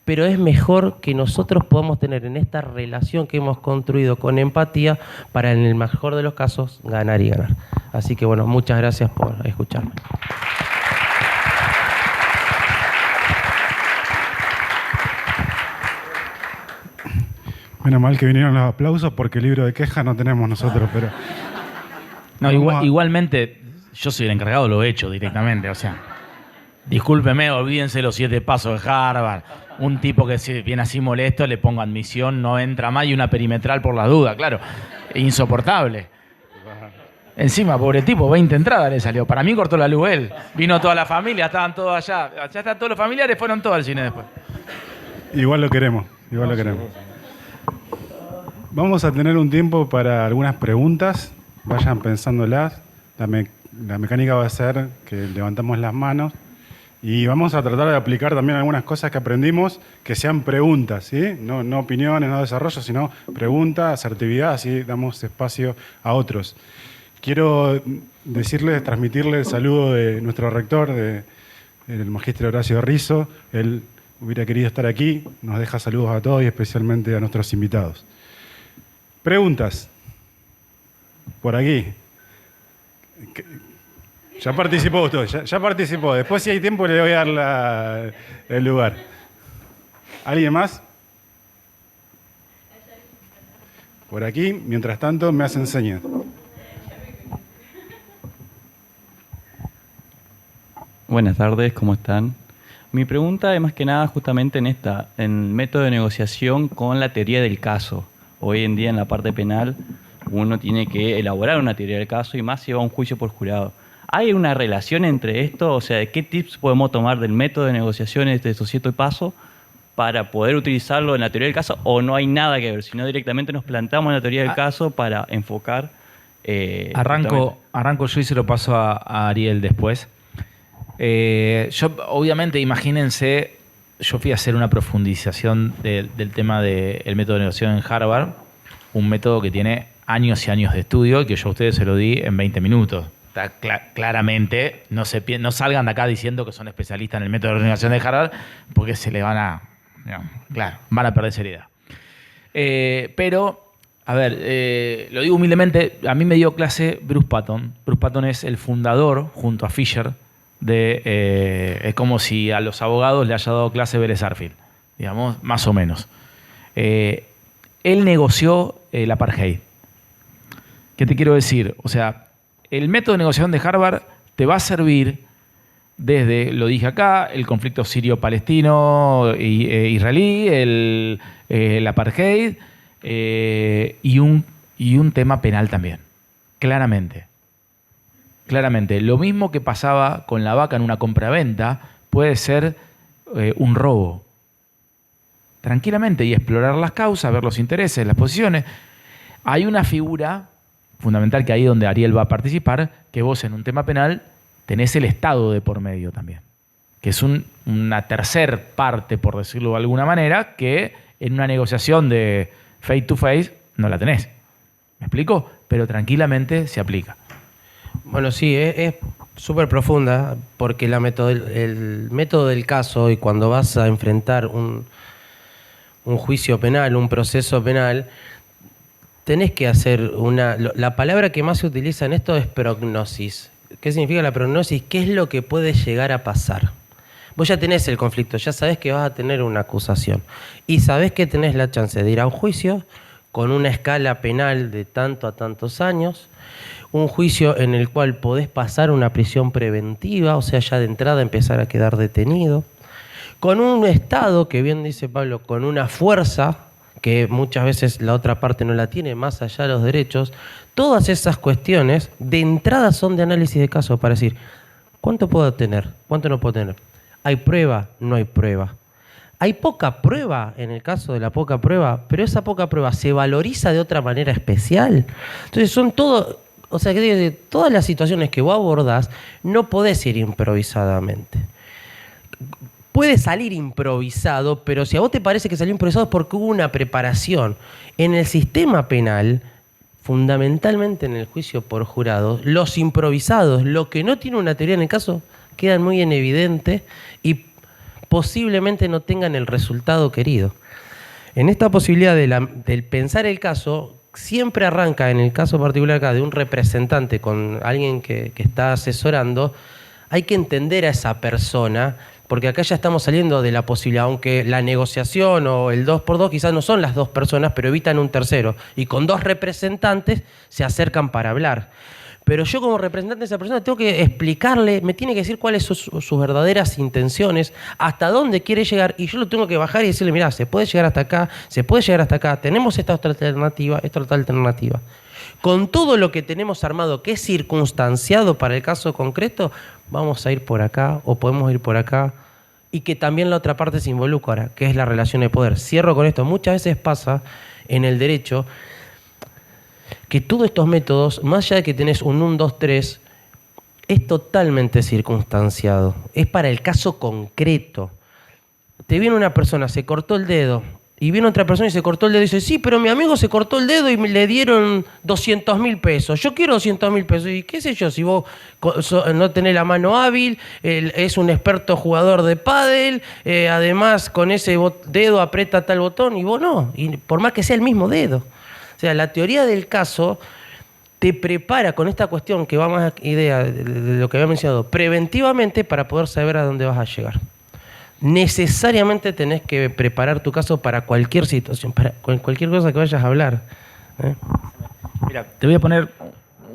pero es mejor que nosotros podamos tener en esta relación que hemos construido con empatía para, en el mejor de los casos, ganar y ganar. Así que bueno, muchas gracias por escucharme. Menos mal que vinieron los aplausos porque el libro de quejas no tenemos nosotros, pero... No, igualmente, yo soy el encargado, lo he hecho directamente, o sea... Discúlpeme, olvídense los 7 pasos de Harvard. Un tipo que si viene así molesto, le pongo admisión, no entra más y una perimetral por la duda, claro. Insoportable. Encima, pobre tipo, 20 entradas le salió. Para mí cortó la luz él. Vino toda la familia, estaban todos allá. Allá están todos los familiares, fueron todos al cine después. Igual lo queremos, igual lo queremos. Vamos a tener un tiempo para algunas preguntas. Vayan pensándolas. La mecánica va a ser que levantamos las manos. Y vamos a tratar de aplicar también algunas cosas que aprendimos que sean preguntas, ¿sí? No opiniones, no desarrollo, sino preguntas, asertividad, así damos espacio a otros. Quiero transmitirle el saludo de nuestro rector, el magíster Horacio Rizzo. Él hubiera querido estar aquí, nos deja saludos a todos y especialmente a nuestros invitados. Preguntas. Por aquí. Ya participó usted, ya participó. Después, si hay tiempo, le voy a dar el lugar. ¿Alguien más? Por aquí, mientras tanto, me hacen señas. Buenas tardes, ¿cómo están? Mi pregunta es más que nada justamente en el método de negociación con la teoría del caso. Hoy en día, en la parte penal, uno tiene que elaborar una teoría del caso y más si va a un juicio por jurado. ¿Hay una relación entre esto? O sea, ¿qué tips podemos tomar del método de negociaciones de estos 7 pasos para poder utilizarlo en la teoría del caso? ¿O no hay nada que ver, sino directamente nos plantamos en la teoría del caso para enfocar? Arranco yo y se lo paso a Ariel después. Yo, obviamente, imagínense, yo fui a hacer una profundización del tema del método de negociación en Harvard, un método que tiene años y años de estudio y que yo a ustedes se lo di en 20 minutos. Claramente, no salgan de acá diciendo que son especialistas en el método de negociación de Harvard porque se le van a perder seriedad. Pero, a ver, lo digo humildemente, a mí me dio clase Bruce Patton. Bruce Patton es el fundador, junto a Fisher, es como si a los abogados le haya dado clase Vélez Arfield, digamos, más o menos. Él negoció el apartheid. ¿Qué te quiero decir? O sea, el método de negociación de Harvard te va a servir desde, lo dije acá, el conflicto sirio-palestino israelí, el apartheid y un tema penal también, claramente. Lo mismo que pasaba con la vaca en una compraventa puede ser un robo. Tranquilamente, y explorar las causas, ver los intereses, las posiciones. Hay una figura fundamental que ahí donde Ariel va a participar, que vos en un tema penal tenés el Estado de por medio también, que es una tercer parte, por decirlo de alguna manera, que en una negociación de face to face no la tenés. ¿Me explico? Pero tranquilamente se aplica. Bueno, sí, es súper profunda porque el método del caso y cuando vas a enfrentar un juicio penal, un proceso penal, tenés que hacer la palabra que más se utiliza en esto es prognosis. ¿Qué significa la prognosis? ¿Qué es lo que puede llegar a pasar? Vos ya tenés el conflicto, ya sabés que vas a tener una acusación y sabés que tenés la chance de ir a un juicio con una escala penal de tanto a tantos años, un juicio en el cual podés pasar una prisión preventiva, o sea, ya de entrada empezar a quedar detenido, con un Estado, que bien dice Pablo, con una fuerza que muchas veces la otra parte no la tiene, más allá de los derechos. Todas esas cuestiones de entrada son de análisis de caso para decir, ¿cuánto puedo tener? ¿Cuánto no puedo tener? ¿Hay prueba? No hay prueba. Hay poca prueba en el caso de la poca prueba, pero esa poca prueba se valoriza de otra manera especial. Entonces son todo, o sea, que todas las situaciones que vos abordás no podés ir improvisadamente. Puede salir improvisado, pero si a vos te parece que salió improvisado es porque hubo una preparación. En el sistema penal, fundamentalmente en el juicio por jurado, los improvisados, lo que no tiene una teoría en el caso, quedan muy en evidente y posiblemente no tengan el resultado querido. En esta posibilidad del pensar el caso, siempre arranca, en el caso particular acá, de un representante con alguien que está asesorando, hay que entender a esa persona, porque acá ya estamos saliendo de la posibilidad, aunque la negociación o el 2x2 quizás no son las dos personas, pero evitan un tercero. Y con dos representantes se acercan para hablar. Pero yo como representante de esa persona tengo que explicarle, me tiene que decir cuáles son sus verdaderas intenciones, hasta dónde quiere llegar, y yo lo tengo que bajar y decirle, mirá, se puede llegar hasta acá, se puede llegar hasta acá, tenemos esta otra alternativa. Con todo lo que tenemos armado, que es circunstanciado para el caso concreto, vamos a ir por acá o podemos ir por acá, y que también la otra parte se involucra, que es la relación de poder. Cierro con esto. Muchas veces pasa en el derecho que todos estos métodos, más allá de que tenés un 1, 2, 3, es totalmente circunstanciado. Es para el caso concreto. Te viene una persona, se cortó el dedo, y viene otra persona y se cortó el dedo y dice, sí, pero mi amigo se cortó el dedo y le dieron 200.000 pesos. Yo quiero 200.000 pesos. Y qué sé yo, si vos no tenés la mano hábil, es un experto jugador de pádel, además con ese dedo aprieta tal botón y vos no. Y por más que sea el mismo dedo. O sea, la teoría del caso te prepara con esta cuestión que va más idea de lo que había mencionado, preventivamente para poder saber a dónde vas a llegar. Necesariamente tenés que preparar tu caso para cualquier situación, para cualquier cosa que vayas a hablar. Mira, te voy a poner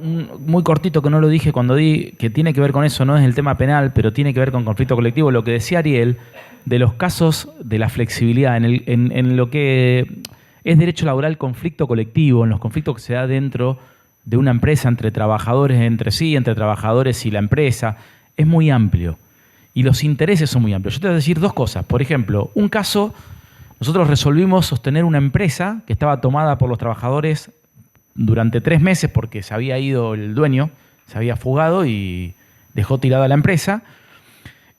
muy cortito, que no lo dije cuando di, que tiene que ver con eso, no es el tema penal, pero tiene que ver con conflicto colectivo. Lo que decía Ariel, de los casos de la flexibilidad, en lo que es derecho laboral, conflicto colectivo, en los conflictos que se da dentro de una empresa, entre trabajadores entre sí, entre trabajadores y la empresa, es muy amplio. Y los intereses son muy amplios. Yo te voy a decir dos cosas. Por ejemplo, un caso, nosotros resolvimos sostener una empresa que estaba tomada por los trabajadores durante 3 meses porque se había ido el dueño, se había fugado y dejó tirada la empresa.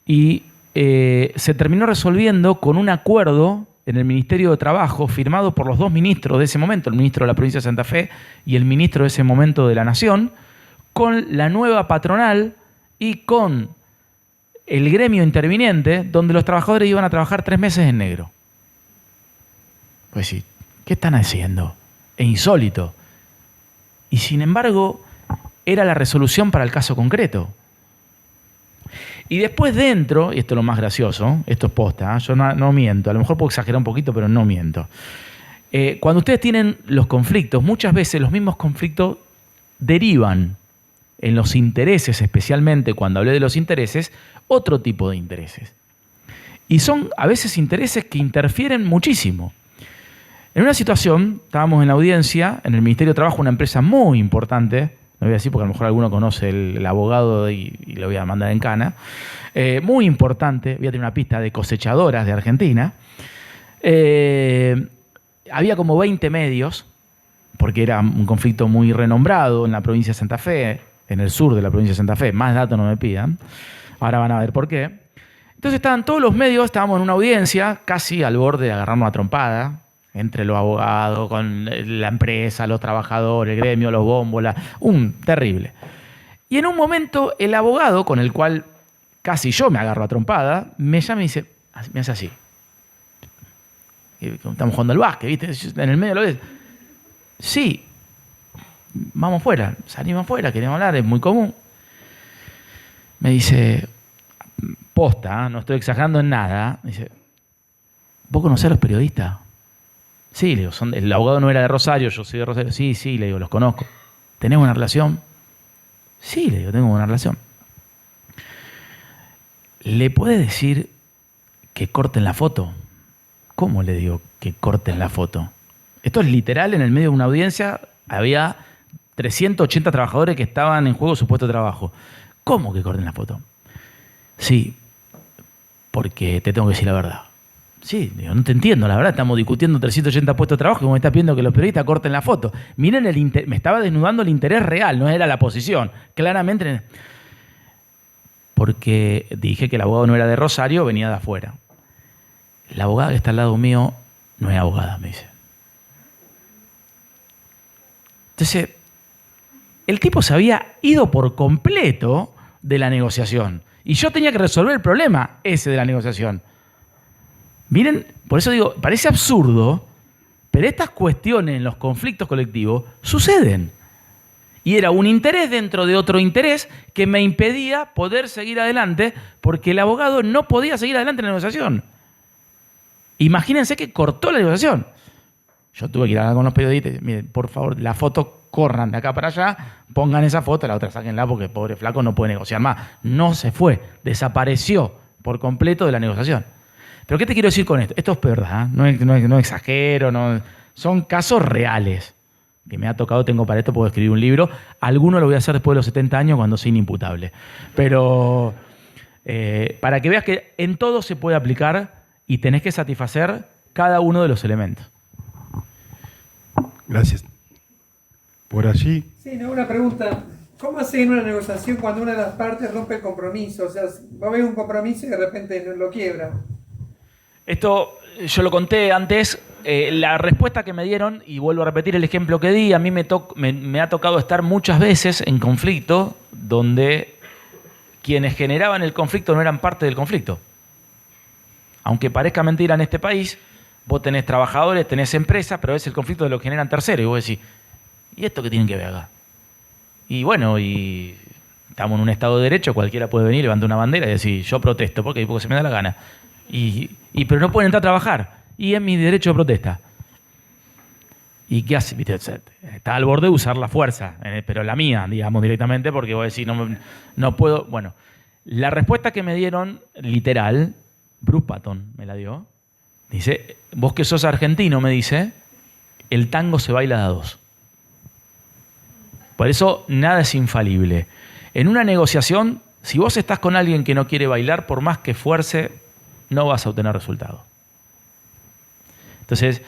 Y se terminó resolviendo con un acuerdo en el Ministerio de Trabajo firmado por los dos ministros de ese momento, el ministro de la provincia de Santa Fe y el ministro de ese momento de la Nación, con la nueva patronal y con el gremio interviniente, donde los trabajadores iban a trabajar 3 meses en negro. Pues sí, ¿qué están haciendo? Es insólito. Y sin embargo, era la resolución para el caso concreto. Y después dentro, y esto es lo más gracioso, esto es posta, yo no miento, a lo mejor puedo exagerar un poquito, pero no miento. Cuando ustedes tienen los conflictos, muchas veces los mismos conflictos derivan en los intereses, especialmente cuando hablé de los intereses, otro tipo de intereses. Y son a veces intereses que interfieren muchísimo. En una situación, estábamos en la audiencia, en el Ministerio de Trabajo, una empresa muy importante, no voy a decir porque a lo mejor alguno conoce el abogado y lo voy a mandar en cana, muy importante, voy a tener una pista de cosechadoras de Argentina. Había como 20 medios, porque era un conflicto muy renombrado en la provincia de Santa Fe, en el sur de la provincia de Santa Fe, más datos no me pidan, ahora van a ver por qué. Entonces estaban todos los medios, estábamos en una audiencia, casi al borde de agarrarnos a trompada, entre los abogados, con la empresa, los trabajadores, el gremio, los bombos, terrible. Y en un momento el abogado, con el cual casi yo me agarro a trompada, me llama y dice, me hace así. Estamos jugando al básquet, ¿viste? En el medio lo ves. Sí, vamos fuera, salimos fuera, queremos hablar, es muy común. Me dice, posta, no estoy exagerando en nada, me dice, ¿vos conocés a los periodistas? Sí, le digo, el abogado no era de Rosario, yo soy de Rosario. Sí, le digo, los conozco. ¿Tenés buena relación? Sí, le digo, tengo buena relación. ¿Le puede decir que corten la foto? ¿Cómo le digo que corten la foto? Esto es literal, en el medio de una audiencia había 380 trabajadores que estaban en juego su puesto de trabajo. ¿Cómo que corten la foto? Sí, porque te tengo que decir la verdad. Sí, digo, no te entiendo, la verdad, estamos discutiendo 380 puestos de trabajo y me estás pidiendo que los periodistas corten la foto. Miren, me estaba desnudando el interés real, no era la posición. Claramente, porque dije que el abogado no era de Rosario, venía de afuera. La abogada que está al lado mío no es abogada, me dice. Entonces, el tipo se había ido por completo de la negociación. Y yo tenía que resolver el problema ese de la negociación. Miren, por eso digo, parece absurdo, pero estas cuestiones en los conflictos colectivos suceden. Y era un interés dentro de otro interés que me impedía poder seguir adelante porque el abogado no podía seguir adelante en la negociación. Imagínense que cortó la negociación. Yo tuve que ir a hablar con los periodistas. Miren, por favor, la foto corran de acá para allá, pongan esa foto, la otra sáquenla porque el pobre flaco no puede negociar más. No se fue, desapareció por completo de la negociación. Pero ¿qué te quiero decir con esto? Esto es verdad, no exagero, son casos reales que me ha tocado, tengo para esto, puedo escribir un libro. Alguno lo voy a hacer después de los 70 años cuando sea inimputable. Pero para que veas que en todo se puede aplicar y tenés que satisfacer cada uno de los elementos. Gracias. Por allí. Sí, no, una pregunta. ¿Cómo hace en una negociación cuando una de las partes rompe el compromiso? O sea, vos ves un compromiso y de repente lo quiebra. Esto yo lo conté antes, la respuesta que me dieron, y vuelvo a repetir el ejemplo que di, a mí me ha tocado estar muchas veces en conflicto donde quienes generaban el conflicto no eran parte del conflicto. Aunque parezca mentira en este país, vos tenés trabajadores, tenés empresas, pero es el conflicto de lo que generan terceros. Y vos decís, ¿y esto qué tienen que ver acá? Y bueno, y estamos en un Estado de Derecho, cualquiera puede venir, levantar una bandera y decir, yo protesto, porque se me da la gana. Pero no pueden entrar a trabajar. Y es mi derecho de protesta. ¿Y qué hace? Está al borde de usar la fuerza, pero la mía, digamos, directamente, porque voy a decir, no puedo. Bueno, la respuesta que me dieron, literal, Bruce Patton me la dio. Dice, vos que sos argentino, me dice, el tango se baila de a dos. Por eso nada es infalible. En una negociación, si vos estás con alguien que no quiere bailar, por más que esfuerce, no vas a obtener resultado. Entonces,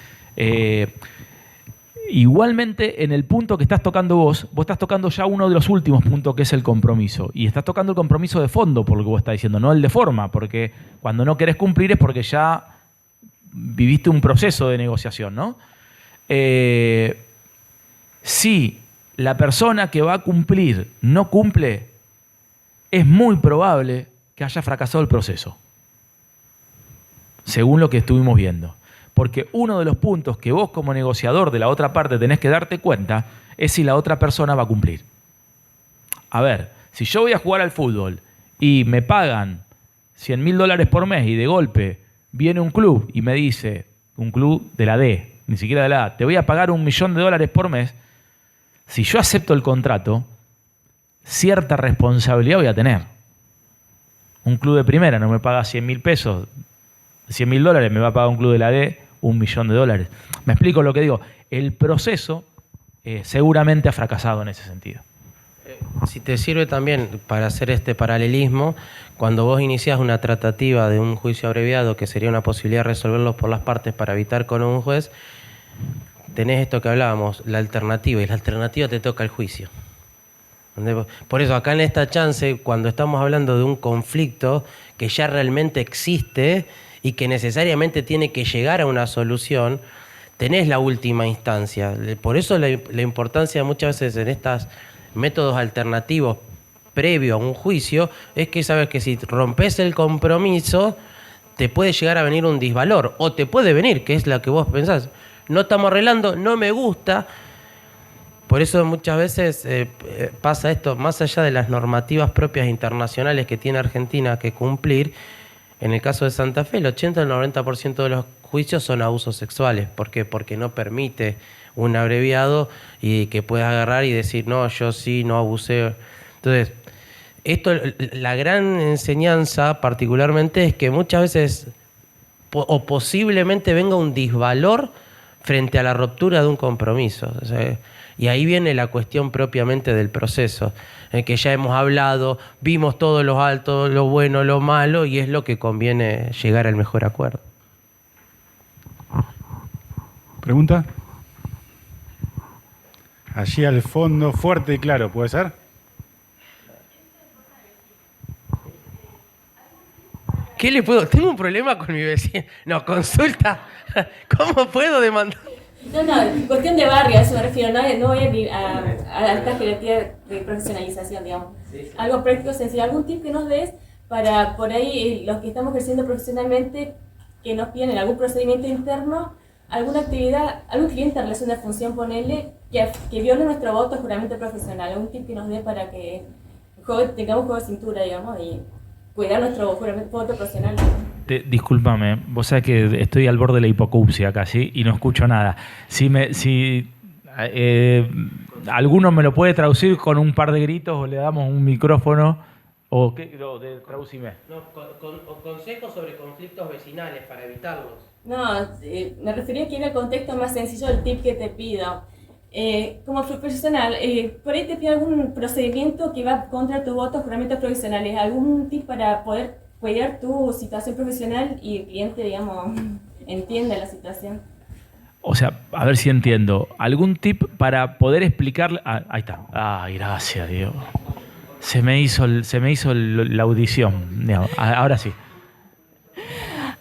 igualmente en el punto que estás tocando vos estás tocando ya uno de los últimos puntos, que es el compromiso. Y estás tocando el compromiso de fondo, por lo que vos estás diciendo, no el de forma, porque cuando no querés cumplir es porque ya viviste un proceso de negociación, ¿no? Si la persona que va a cumplir no cumple, es muy probable que haya fracasado el proceso, según lo que estuvimos viendo. Porque uno de los puntos que vos como negociador de la otra parte tenés que darte cuenta es si la otra persona va a cumplir. A ver, si yo voy a jugar al fútbol y me pagan $100.000 por mes y de golpe viene un club y me dice, un club de la D, ni siquiera de la A, te voy a pagar $1.000.000 por mes, si yo acepto el contrato, cierta responsabilidad voy a tener. Un club de primera no me paga 100.000 pesos, 100.000 dólares, me va a pagar un club de la D $1.000.000. Me explico lo que digo. El proceso seguramente ha fracasado en ese sentido. Si te sirve también para hacer este paralelismo, cuando vos iniciás una tratativa de un juicio abreviado, que sería una posibilidad de resolverlos por las partes para evitar con un juez, tenés esto que hablábamos, la alternativa, y la alternativa te toca el juicio. Por eso acá en esta chance, cuando estamos hablando de un conflicto que ya realmente existe y que necesariamente tiene que llegar a una solución, tenés la última instancia. Por eso la importancia muchas veces en estos métodos alternativos previo a un juicio es que sabes que si rompes el compromiso te puede llegar a venir un disvalor, o te puede venir, que es la que vos pensás, no estamos arreglando, no me gusta, Por eso muchas veces pasa esto, más allá de las normativas propias internacionales que tiene Argentina que cumplir, en el caso de Santa Fe, el 80 o el 90% de los juicios son abusos sexuales. ¿Por qué? Porque no permite un abreviado y que puedas agarrar y decir, no, yo sí, no abusé. Entonces, esto, la gran enseñanza particularmente es que muchas veces o posiblemente venga un disvalor frente a la ruptura de un compromiso. O sea, y ahí viene la cuestión propiamente del proceso, en que ya hemos hablado, vimos todos los altos, lo bueno, lo malo, y es lo que conviene llegar al mejor acuerdo. ¿Pregunta? Allí al fondo, fuerte y claro, ¿puede ser? ¿Qué le puedo? Tengo un problema con mi vecino. No, consulta. ¿Cómo puedo demandar? No, cuestión de barrio, a eso me refiero. No voy a ir a esta jerarquía de profesionalización, digamos. Algo práctico, sencillo. ¿Algún tip que nos des para por ahí los que estamos creciendo profesionalmente, que nos piden en algún procedimiento interno, alguna actividad, algún cliente en relación de función, ponele, que viole nuestro voto juramento profesional? ¿Algún tip que nos dé para que tengamos juego de cintura, digamos, y cuidar nuestro voto profesional? Discúlpame, vos sabés que estoy al borde de la hipocupsia casi y no escucho nada. ¿Alguno me lo puede traducir con un par de gritos o le damos un micrófono? ¿O qué? Traducime. No, consejos sobre conflictos vecinales para evitarlos. No, me refería aquí en el contexto más sencillo del tip que te pido. Como profesional, por ahí te pido algún procedimiento que va contra tus votos, juramentos profesionales, algún tip para poder cuidar tu situación profesional y el cliente, digamos, entienda la situación. O sea, a ver si entiendo. ¿Algún tip para poder explicarle? Ahí está. Ay, gracias, Dios. Se me hizo la audición. Ahora sí.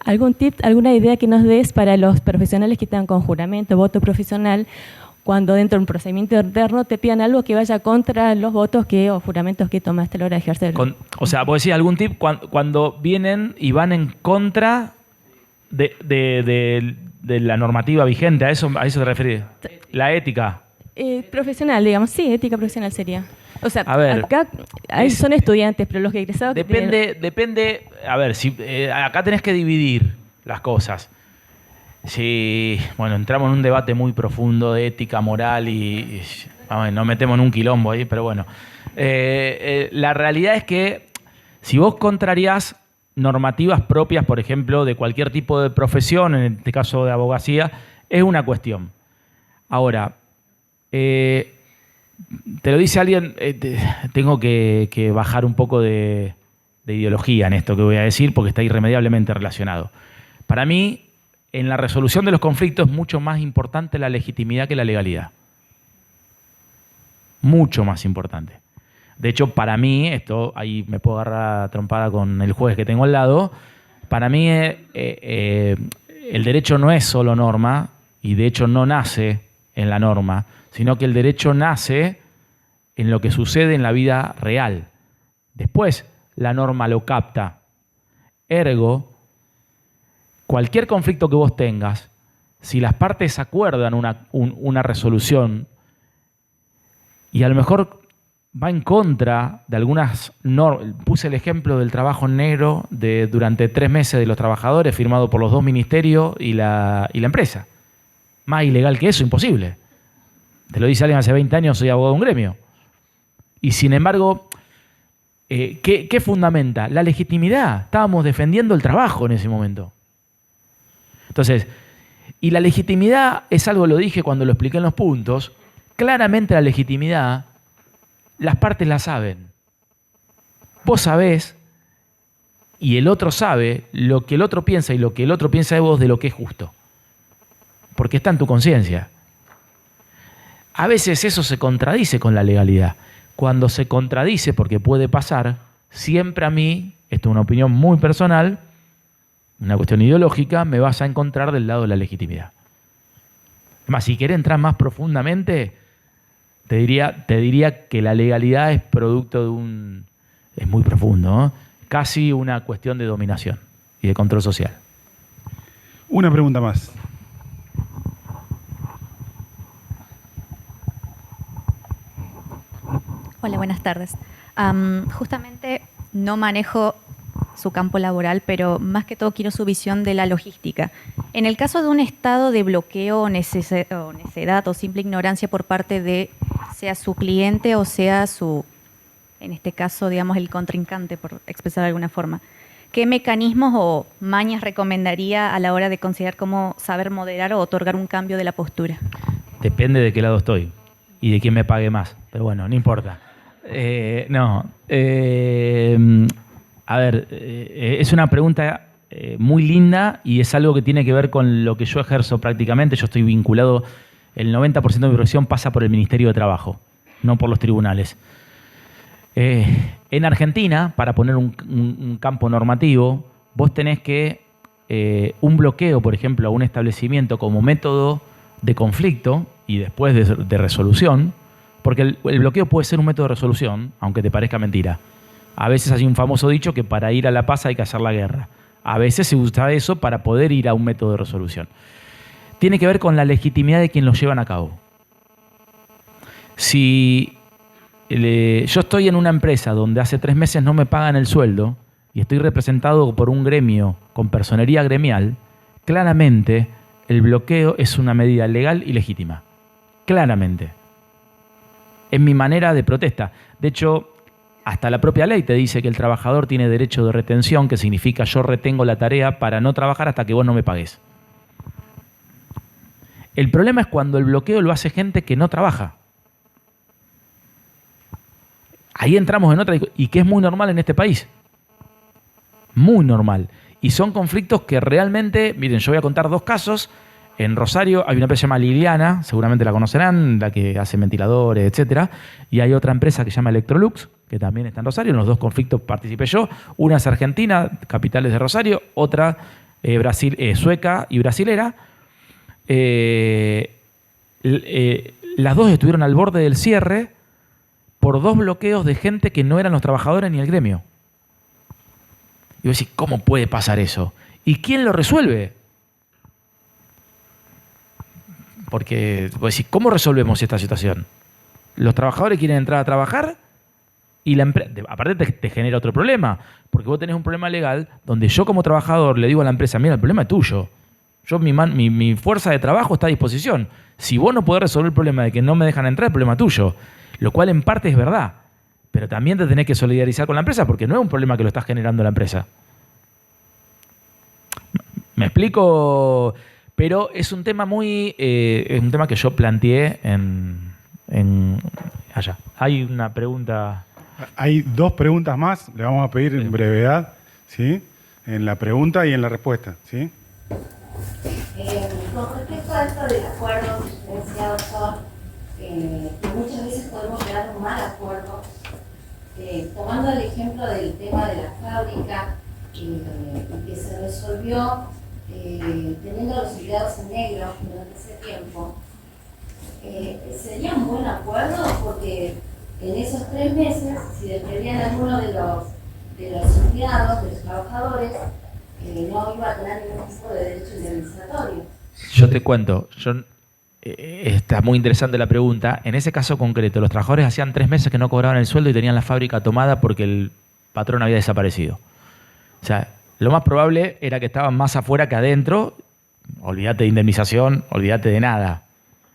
¿Algún tip, alguna idea que nos des para los profesionales que están con juramento, voto profesional, cuando dentro de un procedimiento interno te pidan algo que vaya contra los votos o juramentos que tomaste a la hora de ejercer? O sea, ¿vos decís algún tip cuando vienen y van en contra de la normativa vigente? ¿A eso te referís? ¿La ética? Profesional, digamos. Sí, ética profesional sería. O sea, a ver, acá son estudiantes, pero los que egresados... Depende. A ver, si acá tenés que dividir las cosas. Sí, bueno, entramos en un debate muy profundo de ética, moral y nos metemos en un quilombo ahí, pero bueno. La realidad es que si vos contrarías normativas propias, por ejemplo, de cualquier tipo de profesión, en este caso de abogacía, es una cuestión. Ahora, te lo dice alguien, tengo que bajar un poco de ideología en esto que voy a decir, porque está irremediablemente relacionado. Para mí, en la resolución de los conflictos es mucho más importante la legitimidad que la legalidad. Mucho más importante. De hecho, para mí, esto, ahí me puedo agarrar a trompada con el juez que tengo al lado, para mí el derecho no es solo norma, y de hecho no nace en la norma, sino que el derecho nace en lo que sucede en la vida real. Después, la norma lo capta. Ergo, cualquier conflicto que vos tengas, si las partes acuerdan una resolución y a lo mejor va en contra de algunas normas, puse el ejemplo del trabajo en negro durante 3 meses de los trabajadores firmado por los 2 ministerios y la empresa. Más ilegal que eso, imposible. Te lo dice alguien hace 20 años, soy abogado de un gremio. Y sin embargo, ¿qué fundamenta? La legitimidad. Estábamos defendiendo el trabajo en ese momento. Entonces, y la legitimidad es algo, lo dije cuando lo expliqué en los puntos, claramente la legitimidad, las partes la saben. Vos sabés y el otro sabe lo que el otro piensa y lo que el otro piensa de vos de lo que es justo. Porque está en tu conciencia. A veces eso se contradice con la legalidad. Cuando se contradice, porque puede pasar, siempre a mí, esto es una opinión muy personal, una cuestión ideológica, me vas a encontrar del lado de la legitimidad. Además, si querés entrar más profundamente, te diría que la legalidad es producto de es muy profundo, ¿no? Casi una cuestión de dominación y de control social. Una pregunta más. Hola, buenas tardes. Justamente no manejo su campo laboral, pero más que todo quiero su visión de la logística. En el caso de un estado de bloqueo o necedad o simple ignorancia por parte de sea su cliente o sea su, en este caso, digamos, el contrincante, por expresar de alguna forma, ¿qué mecanismos o mañas recomendaría a la hora de considerar cómo saber moderar o otorgar un cambio de la postura? Depende de qué lado estoy y de quién me pague más, pero bueno, no importa. A ver, es una pregunta muy linda y es algo que tiene que ver con lo que yo ejerzo prácticamente. Yo estoy vinculado, el 90% de mi profesión pasa por el Ministerio de Trabajo, no por los tribunales. En Argentina, para poner un campo normativo, vos tenés que un bloqueo, por ejemplo, a un establecimiento como método de conflicto y después de resolución, porque el bloqueo puede ser un método de resolución, aunque te parezca mentira. A veces hay un famoso dicho que para ir a la paz hay que hacer la guerra. A veces se usa eso para poder ir a un método de resolución. Tiene que ver con la legitimidad de quien lo llevan a cabo. Si yo estoy en una empresa donde hace 3 meses no me pagan el sueldo y estoy representado por un gremio con personería gremial, claramente el bloqueo es una medida legal y legítima. Claramente. Es mi manera de protesta. De hecho, hasta la propia ley te dice que el trabajador tiene derecho de retención, que significa yo retengo la tarea para no trabajar hasta que vos no me pagues. El problema es cuando el bloqueo lo hace gente que no trabaja. Ahí entramos en otra, y que es muy normal en este país. Muy normal. Y son conflictos que realmente, miren, yo voy a contar 2 casos. En Rosario hay una empresa llamada Liliana, seguramente la conocerán, la que hace ventiladores, etc. Y hay otra empresa que se llama Electrolux, que también está en Rosario. En los 2 conflictos participé yo. Una es argentina, capitales de Rosario, otra sueca y brasilera. Las 2 estuvieron al borde del cierre por 2 bloqueos de gente que no eran los trabajadores ni el gremio. Y vos decís, ¿cómo puede pasar eso? ¿Y quién lo resuelve? Porque vos decís, ¿cómo resolvemos esta situación? Los trabajadores quieren entrar a trabajar y la empresa, aparte te genera otro problema, porque vos tenés un problema legal donde yo como trabajador le digo a la empresa, mira, el problema es tuyo. Mi fuerza de trabajo está a disposición. Si vos no podés resolver el problema de que no me dejan entrar, el problema es tuyo. Lo cual en parte es verdad. Pero también te tenés que solidarizar con la empresa porque no es un problema que lo está generando la empresa. ¿Me explico? Pero es un tema es un tema que yo planteé allá. Hay una pregunta. Hay 2 preguntas más, le vamos a pedir en brevedad, ¿sí? En la pregunta y en la respuesta, ¿sí? Con respecto a esto del acuerdo diferenciado son que muchas veces podemos llegar a un mal acuerdo. Tomando el ejemplo del tema de la fábrica y que se resolvió teniendo los empleados en negro durante ese tiempo, sería un buen acuerdo porque en esos 3 meses, si despedían a alguno de los empleados, de los trabajadores, no iba a tener ningún tipo de derecho indemnizatorio. Yo te cuento, está muy interesante la pregunta. En ese caso concreto, los trabajadores hacían 3 meses que no cobraban el sueldo y tenían la fábrica tomada porque el patrón había desaparecido. O sea, lo más probable era que estaban más afuera que adentro. Olvídate de indemnización, olvídate de nada.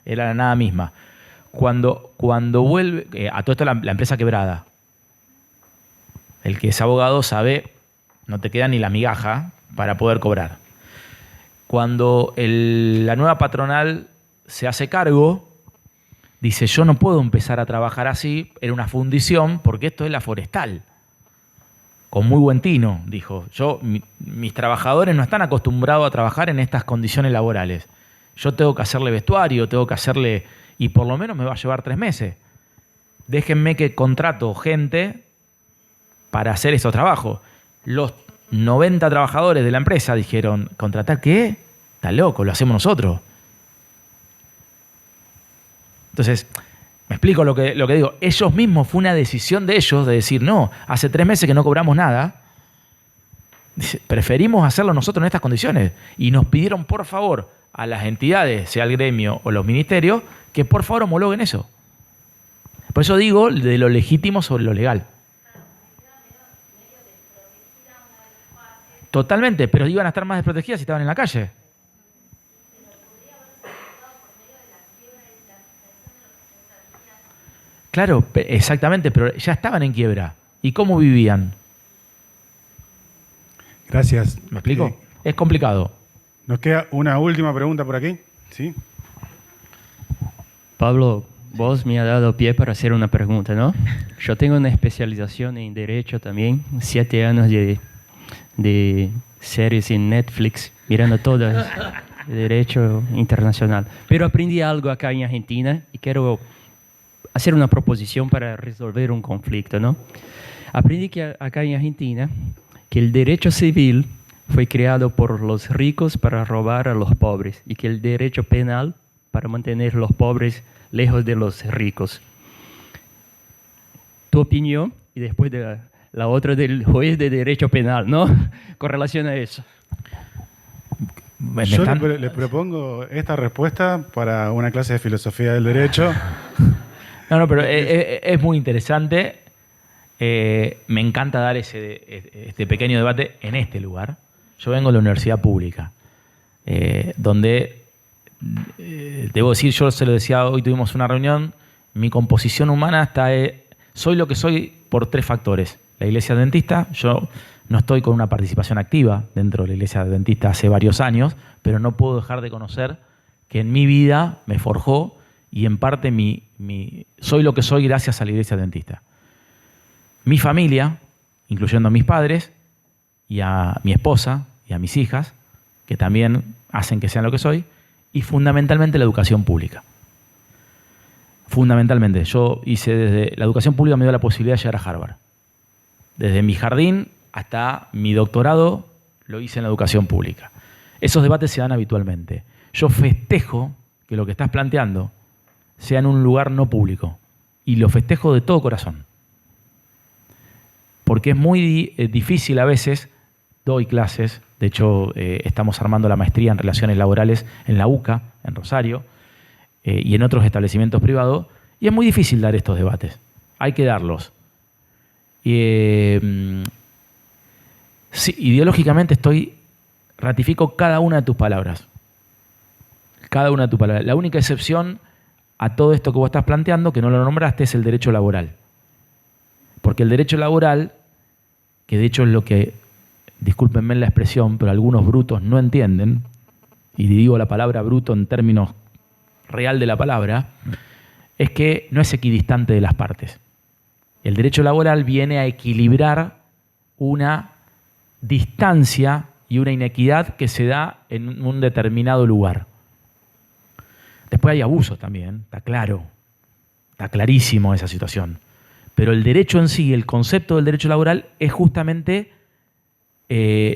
Era la nada misma. Cuando vuelve, a todo esto la empresa quebrada. El que es abogado sabe, no te queda ni la migaja para poder cobrar. Cuando la nueva patronal se hace cargo, dice, yo no puedo empezar a trabajar así, era una fundición, porque esto es la forestal. Con muy buen tino, dijo. Mis trabajadores no están acostumbrados a trabajar en estas condiciones laborales. Yo tengo que hacerle vestuario, tengo que hacerle... Y por lo menos me va a llevar 3 meses. Déjenme que contrato gente para hacer esos trabajos. Los 90 trabajadores de la empresa dijeron, ¿contratar qué? Está loco, lo hacemos nosotros. Entonces, me explico lo que digo. Ellos mismos, fue una decisión de ellos de decir, no, hace 3 meses que no cobramos nada. Preferimos hacerlo nosotros en estas condiciones. Y nos pidieron, por favor, a las entidades, sea el gremio o los ministerios, que por favor homologuen eso. Por eso digo de lo legítimo sobre lo legal. Totalmente, pero iban a estar más desprotegidas si estaban en la calle. Claro, exactamente, pero ya estaban en quiebra. ¿Y cómo vivían? Gracias. ¿Me explico? Es complicado. Nos queda una última pregunta por aquí. ¿Sí? Pablo, vos me has dado pie para hacer una pregunta, ¿no? Yo tengo una especialización en Derecho también, 7 años de series en Netflix, mirando todas de Derecho internacional. Pero aprendí algo acá en Argentina y quiero hacer una proposición para resolver un conflicto, ¿no? Aprendí que acá en Argentina que el derecho civil fue creado por los ricos para robar a los pobres y que el derecho penal para mantener a los pobres lejos de los ricos. Tu opinión y después de la otra del juez de derecho penal, ¿no? Con relación a eso. Yo le propongo esta respuesta para una clase de filosofía del derecho. No, pero es muy interesante. Me encanta dar este pequeño debate en este lugar. Yo vengo de la universidad pública, donde, debo decir, yo se lo decía, hoy tuvimos una reunión, mi composición humana está, soy lo que soy por 3 factores. La iglesia adventista, yo no estoy con una participación activa dentro de la iglesia adventista hace varios años, pero no puedo dejar de conocer que en mi vida me forjó y en parte soy lo que soy gracias a la iglesia adventista. Mi familia, incluyendo a mis padres y a mi esposa y a mis hijas, que también hacen que sean lo que soy, y fundamentalmente la educación pública. Fundamentalmente, yo hice desde la educación pública, me dio la posibilidad de llegar a Harvard. Desde mi jardín hasta mi doctorado lo hice en la educación pública. Esos debates se dan habitualmente. Yo festejo que lo que estás planteando sea en un lugar no público y lo festejo de todo corazón. Porque es muy difícil a veces, doy clases, de hecho estamos armando la maestría en relaciones laborales en la UCA, en Rosario, y en otros establecimientos privados, y es muy difícil dar estos debates. Hay que darlos. Sí, ideológicamente ratifico cada una de tus palabras. Cada una de tus palabras. La única excepción a todo esto que vos estás planteando, que no lo nombraste, es el derecho laboral. Porque el derecho laboral, que de hecho es lo que, discúlpenme la expresión, pero algunos brutos no entienden, y digo la palabra bruto en términos real de la palabra, es que no es equidistante de las partes. El derecho laboral viene a equilibrar una distancia y una inequidad que se da en un determinado lugar. Después hay abusos también, está claro, está clarísimo esa situación. Pero el derecho en sí, el concepto del derecho laboral es justamente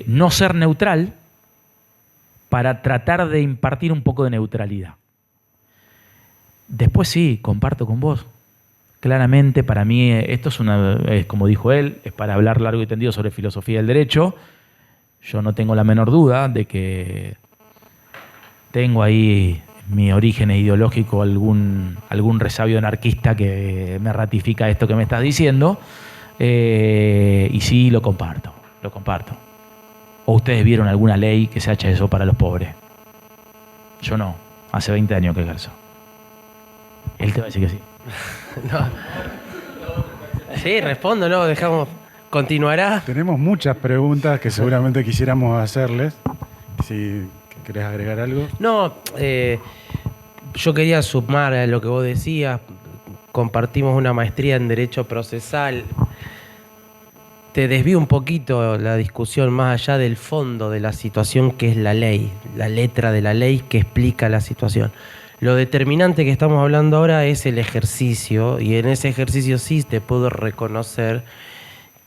no ser neutral para tratar de impartir un poco de neutralidad. Después sí, comparto con vos. Claramente, para mí, esto es como dijo él, es para hablar largo y tendido sobre filosofía del derecho. Yo no tengo la menor duda de que tengo ahí mi origen ideológico, algún resabio anarquista que me ratifica esto que me estás diciendo. Y sí, lo comparto. ¿O ustedes vieron alguna ley que se ha hecho eso para los pobres? Yo no. Hace 20 años que ejerzo. Él te va a decir que sí. No. Sí, respondo, ¿no? Dejamos. ¿Continuará? Tenemos muchas preguntas que seguramente quisiéramos hacerles. Si querés agregar algo. No, yo quería sumar a lo que vos decías. Compartimos una maestría en Derecho Procesal. Te desvío un poquito la discusión más allá del fondo de la situación, que es la ley, la letra de la ley que explica la situación. Lo determinante que estamos hablando ahora es el ejercicio, y en ese ejercicio sí te puedo reconocer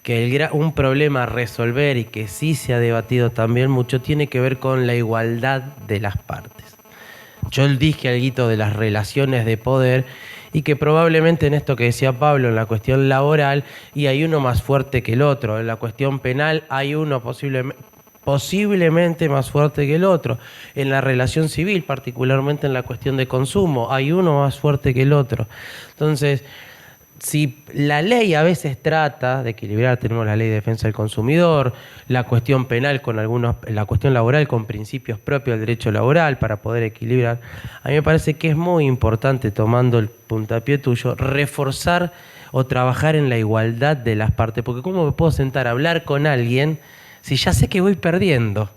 que un problema a resolver, y que sí se ha debatido también mucho, tiene que ver con la igualdad de las partes. Yo dije algo de las relaciones de poder, y que probablemente en esto que decía Pablo, en la cuestión laboral, y hay uno más fuerte que el otro. En la cuestión penal hay uno posiblemente más fuerte que el otro. En la relación civil, particularmente en la cuestión de consumo, hay uno más fuerte que el otro. Entonces, si la ley a veces trata de equilibrar, tenemos la ley de defensa del consumidor, la cuestión penal con la cuestión laboral con principios propios del derecho laboral para poder equilibrar, a mí me parece que es muy importante, tomando el puntapié tuyo, reforzar o trabajar en la igualdad de las partes, porque ¿cómo me puedo sentar a hablar con alguien si ya sé que voy perdiendo?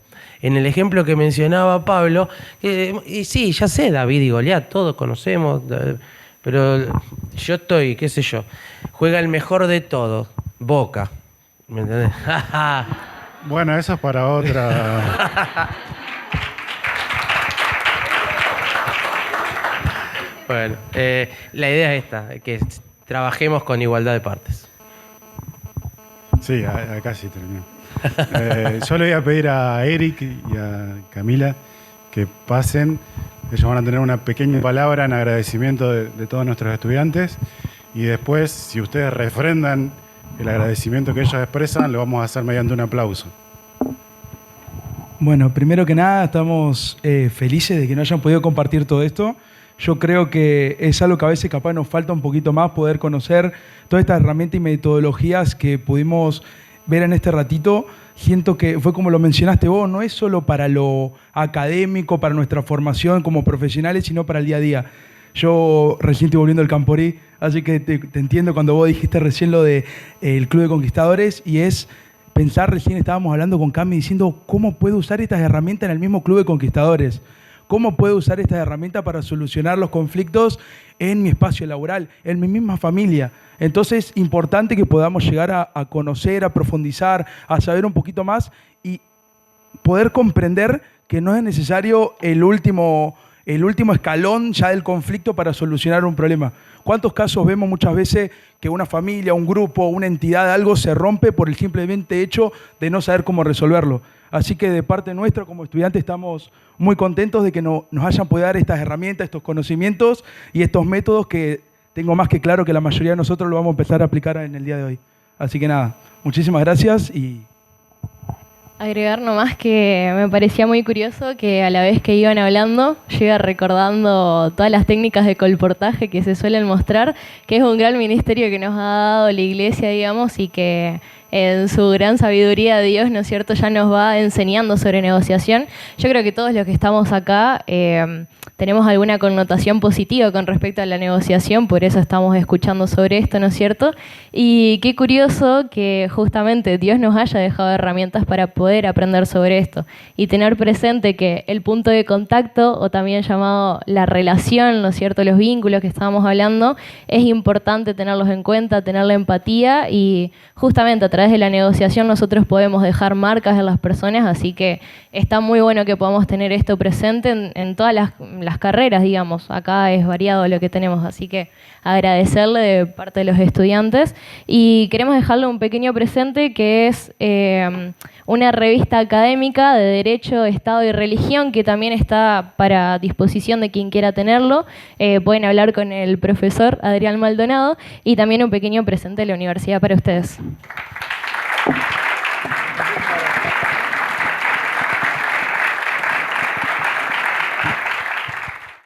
En el ejemplo que mencionaba Pablo, y sí, ya sé, David y Goliat, todos conocemos, pero yo estoy, qué sé yo, juega el mejor de todos, Boca. ¿Me entendés? Bueno, eso es para otra. Bueno, la idea es esta, que trabajemos con igualdad de partes. Sí, acá sí terminó. Yo le voy a pedir a Eric y a Camila que pasen. Ellos van a tener una pequeña palabra en agradecimiento de todos nuestros estudiantes y después, si ustedes refrendan el agradecimiento que ellos expresan, lo vamos a hacer mediante un aplauso. Bueno, primero que nada, estamos felices de que nos hayan podido compartir todo esto. Yo creo que es algo que a veces capaz nos falta un poquito más, poder conocer todas estas herramientas y metodologías que pudimos ver en este ratito. Siento que fue como lo mencionaste vos, no es solo para lo académico, para nuestra formación como profesionales, sino para el día a día. Yo recién estoy volviendo al Camporí, así que te entiendo cuando vos dijiste recién lo del Club de Conquistadores, y es pensar, recién estábamos hablando con Cami diciendo cómo puedo usar estas herramientas en el mismo Club de Conquistadores. ¿Cómo puedo usar esta herramienta para solucionar los conflictos en mi espacio laboral, en mi misma familia? Entonces, es importante que podamos llegar a conocer, a profundizar, a saber un poquito más y poder comprender que no es necesario el último escalón ya del conflicto para solucionar un problema. ¿Cuántos casos vemos muchas veces que una familia, un grupo, una entidad, algo se rompe por el simplemente hecho de no saber cómo resolverlo? Así que de parte nuestra como estudiantes estamos muy contentos de que nos hayan podido dar estas herramientas, estos conocimientos y estos métodos que tengo más que claro que la mayoría de nosotros lo vamos a empezar a aplicar en el día de hoy. Así que nada, muchísimas gracias y... Agregar nomás que me parecía muy curioso que a la vez que iban hablando, yo iba recordando todas las técnicas de colportaje que se suelen mostrar, que es un gran ministerio que nos ha dado la Iglesia, digamos, y que en su gran sabiduría Dios, ¿no es cierto?, ya nos va enseñando sobre negociación. Yo creo que todos los que estamos acá tenemos alguna connotación positiva con respecto a la negociación, por eso estamos escuchando sobre esto, ¿no es cierto? Y qué curioso que justamente Dios nos haya dejado herramientas para poder aprender sobre esto y tener presente que el punto de contacto, o también llamado la relación, ¿no es cierto?, los vínculos que estábamos hablando, es importante tenerlos en cuenta, tener la empatía y justamente a través de la negociación nosotros podemos dejar marcas en las personas, así que está muy bueno que podamos tener esto presente en todas las carreras, digamos. Acá es variado lo que tenemos, así que agradecerle de parte de los estudiantes y queremos dejarle un pequeño presente que es una revista académica de Derecho, Estado y Religión que también está para disposición de quien quiera tenerlo. Pueden hablar con el profesor Adrián Maldonado y también un pequeño presente de la universidad para ustedes.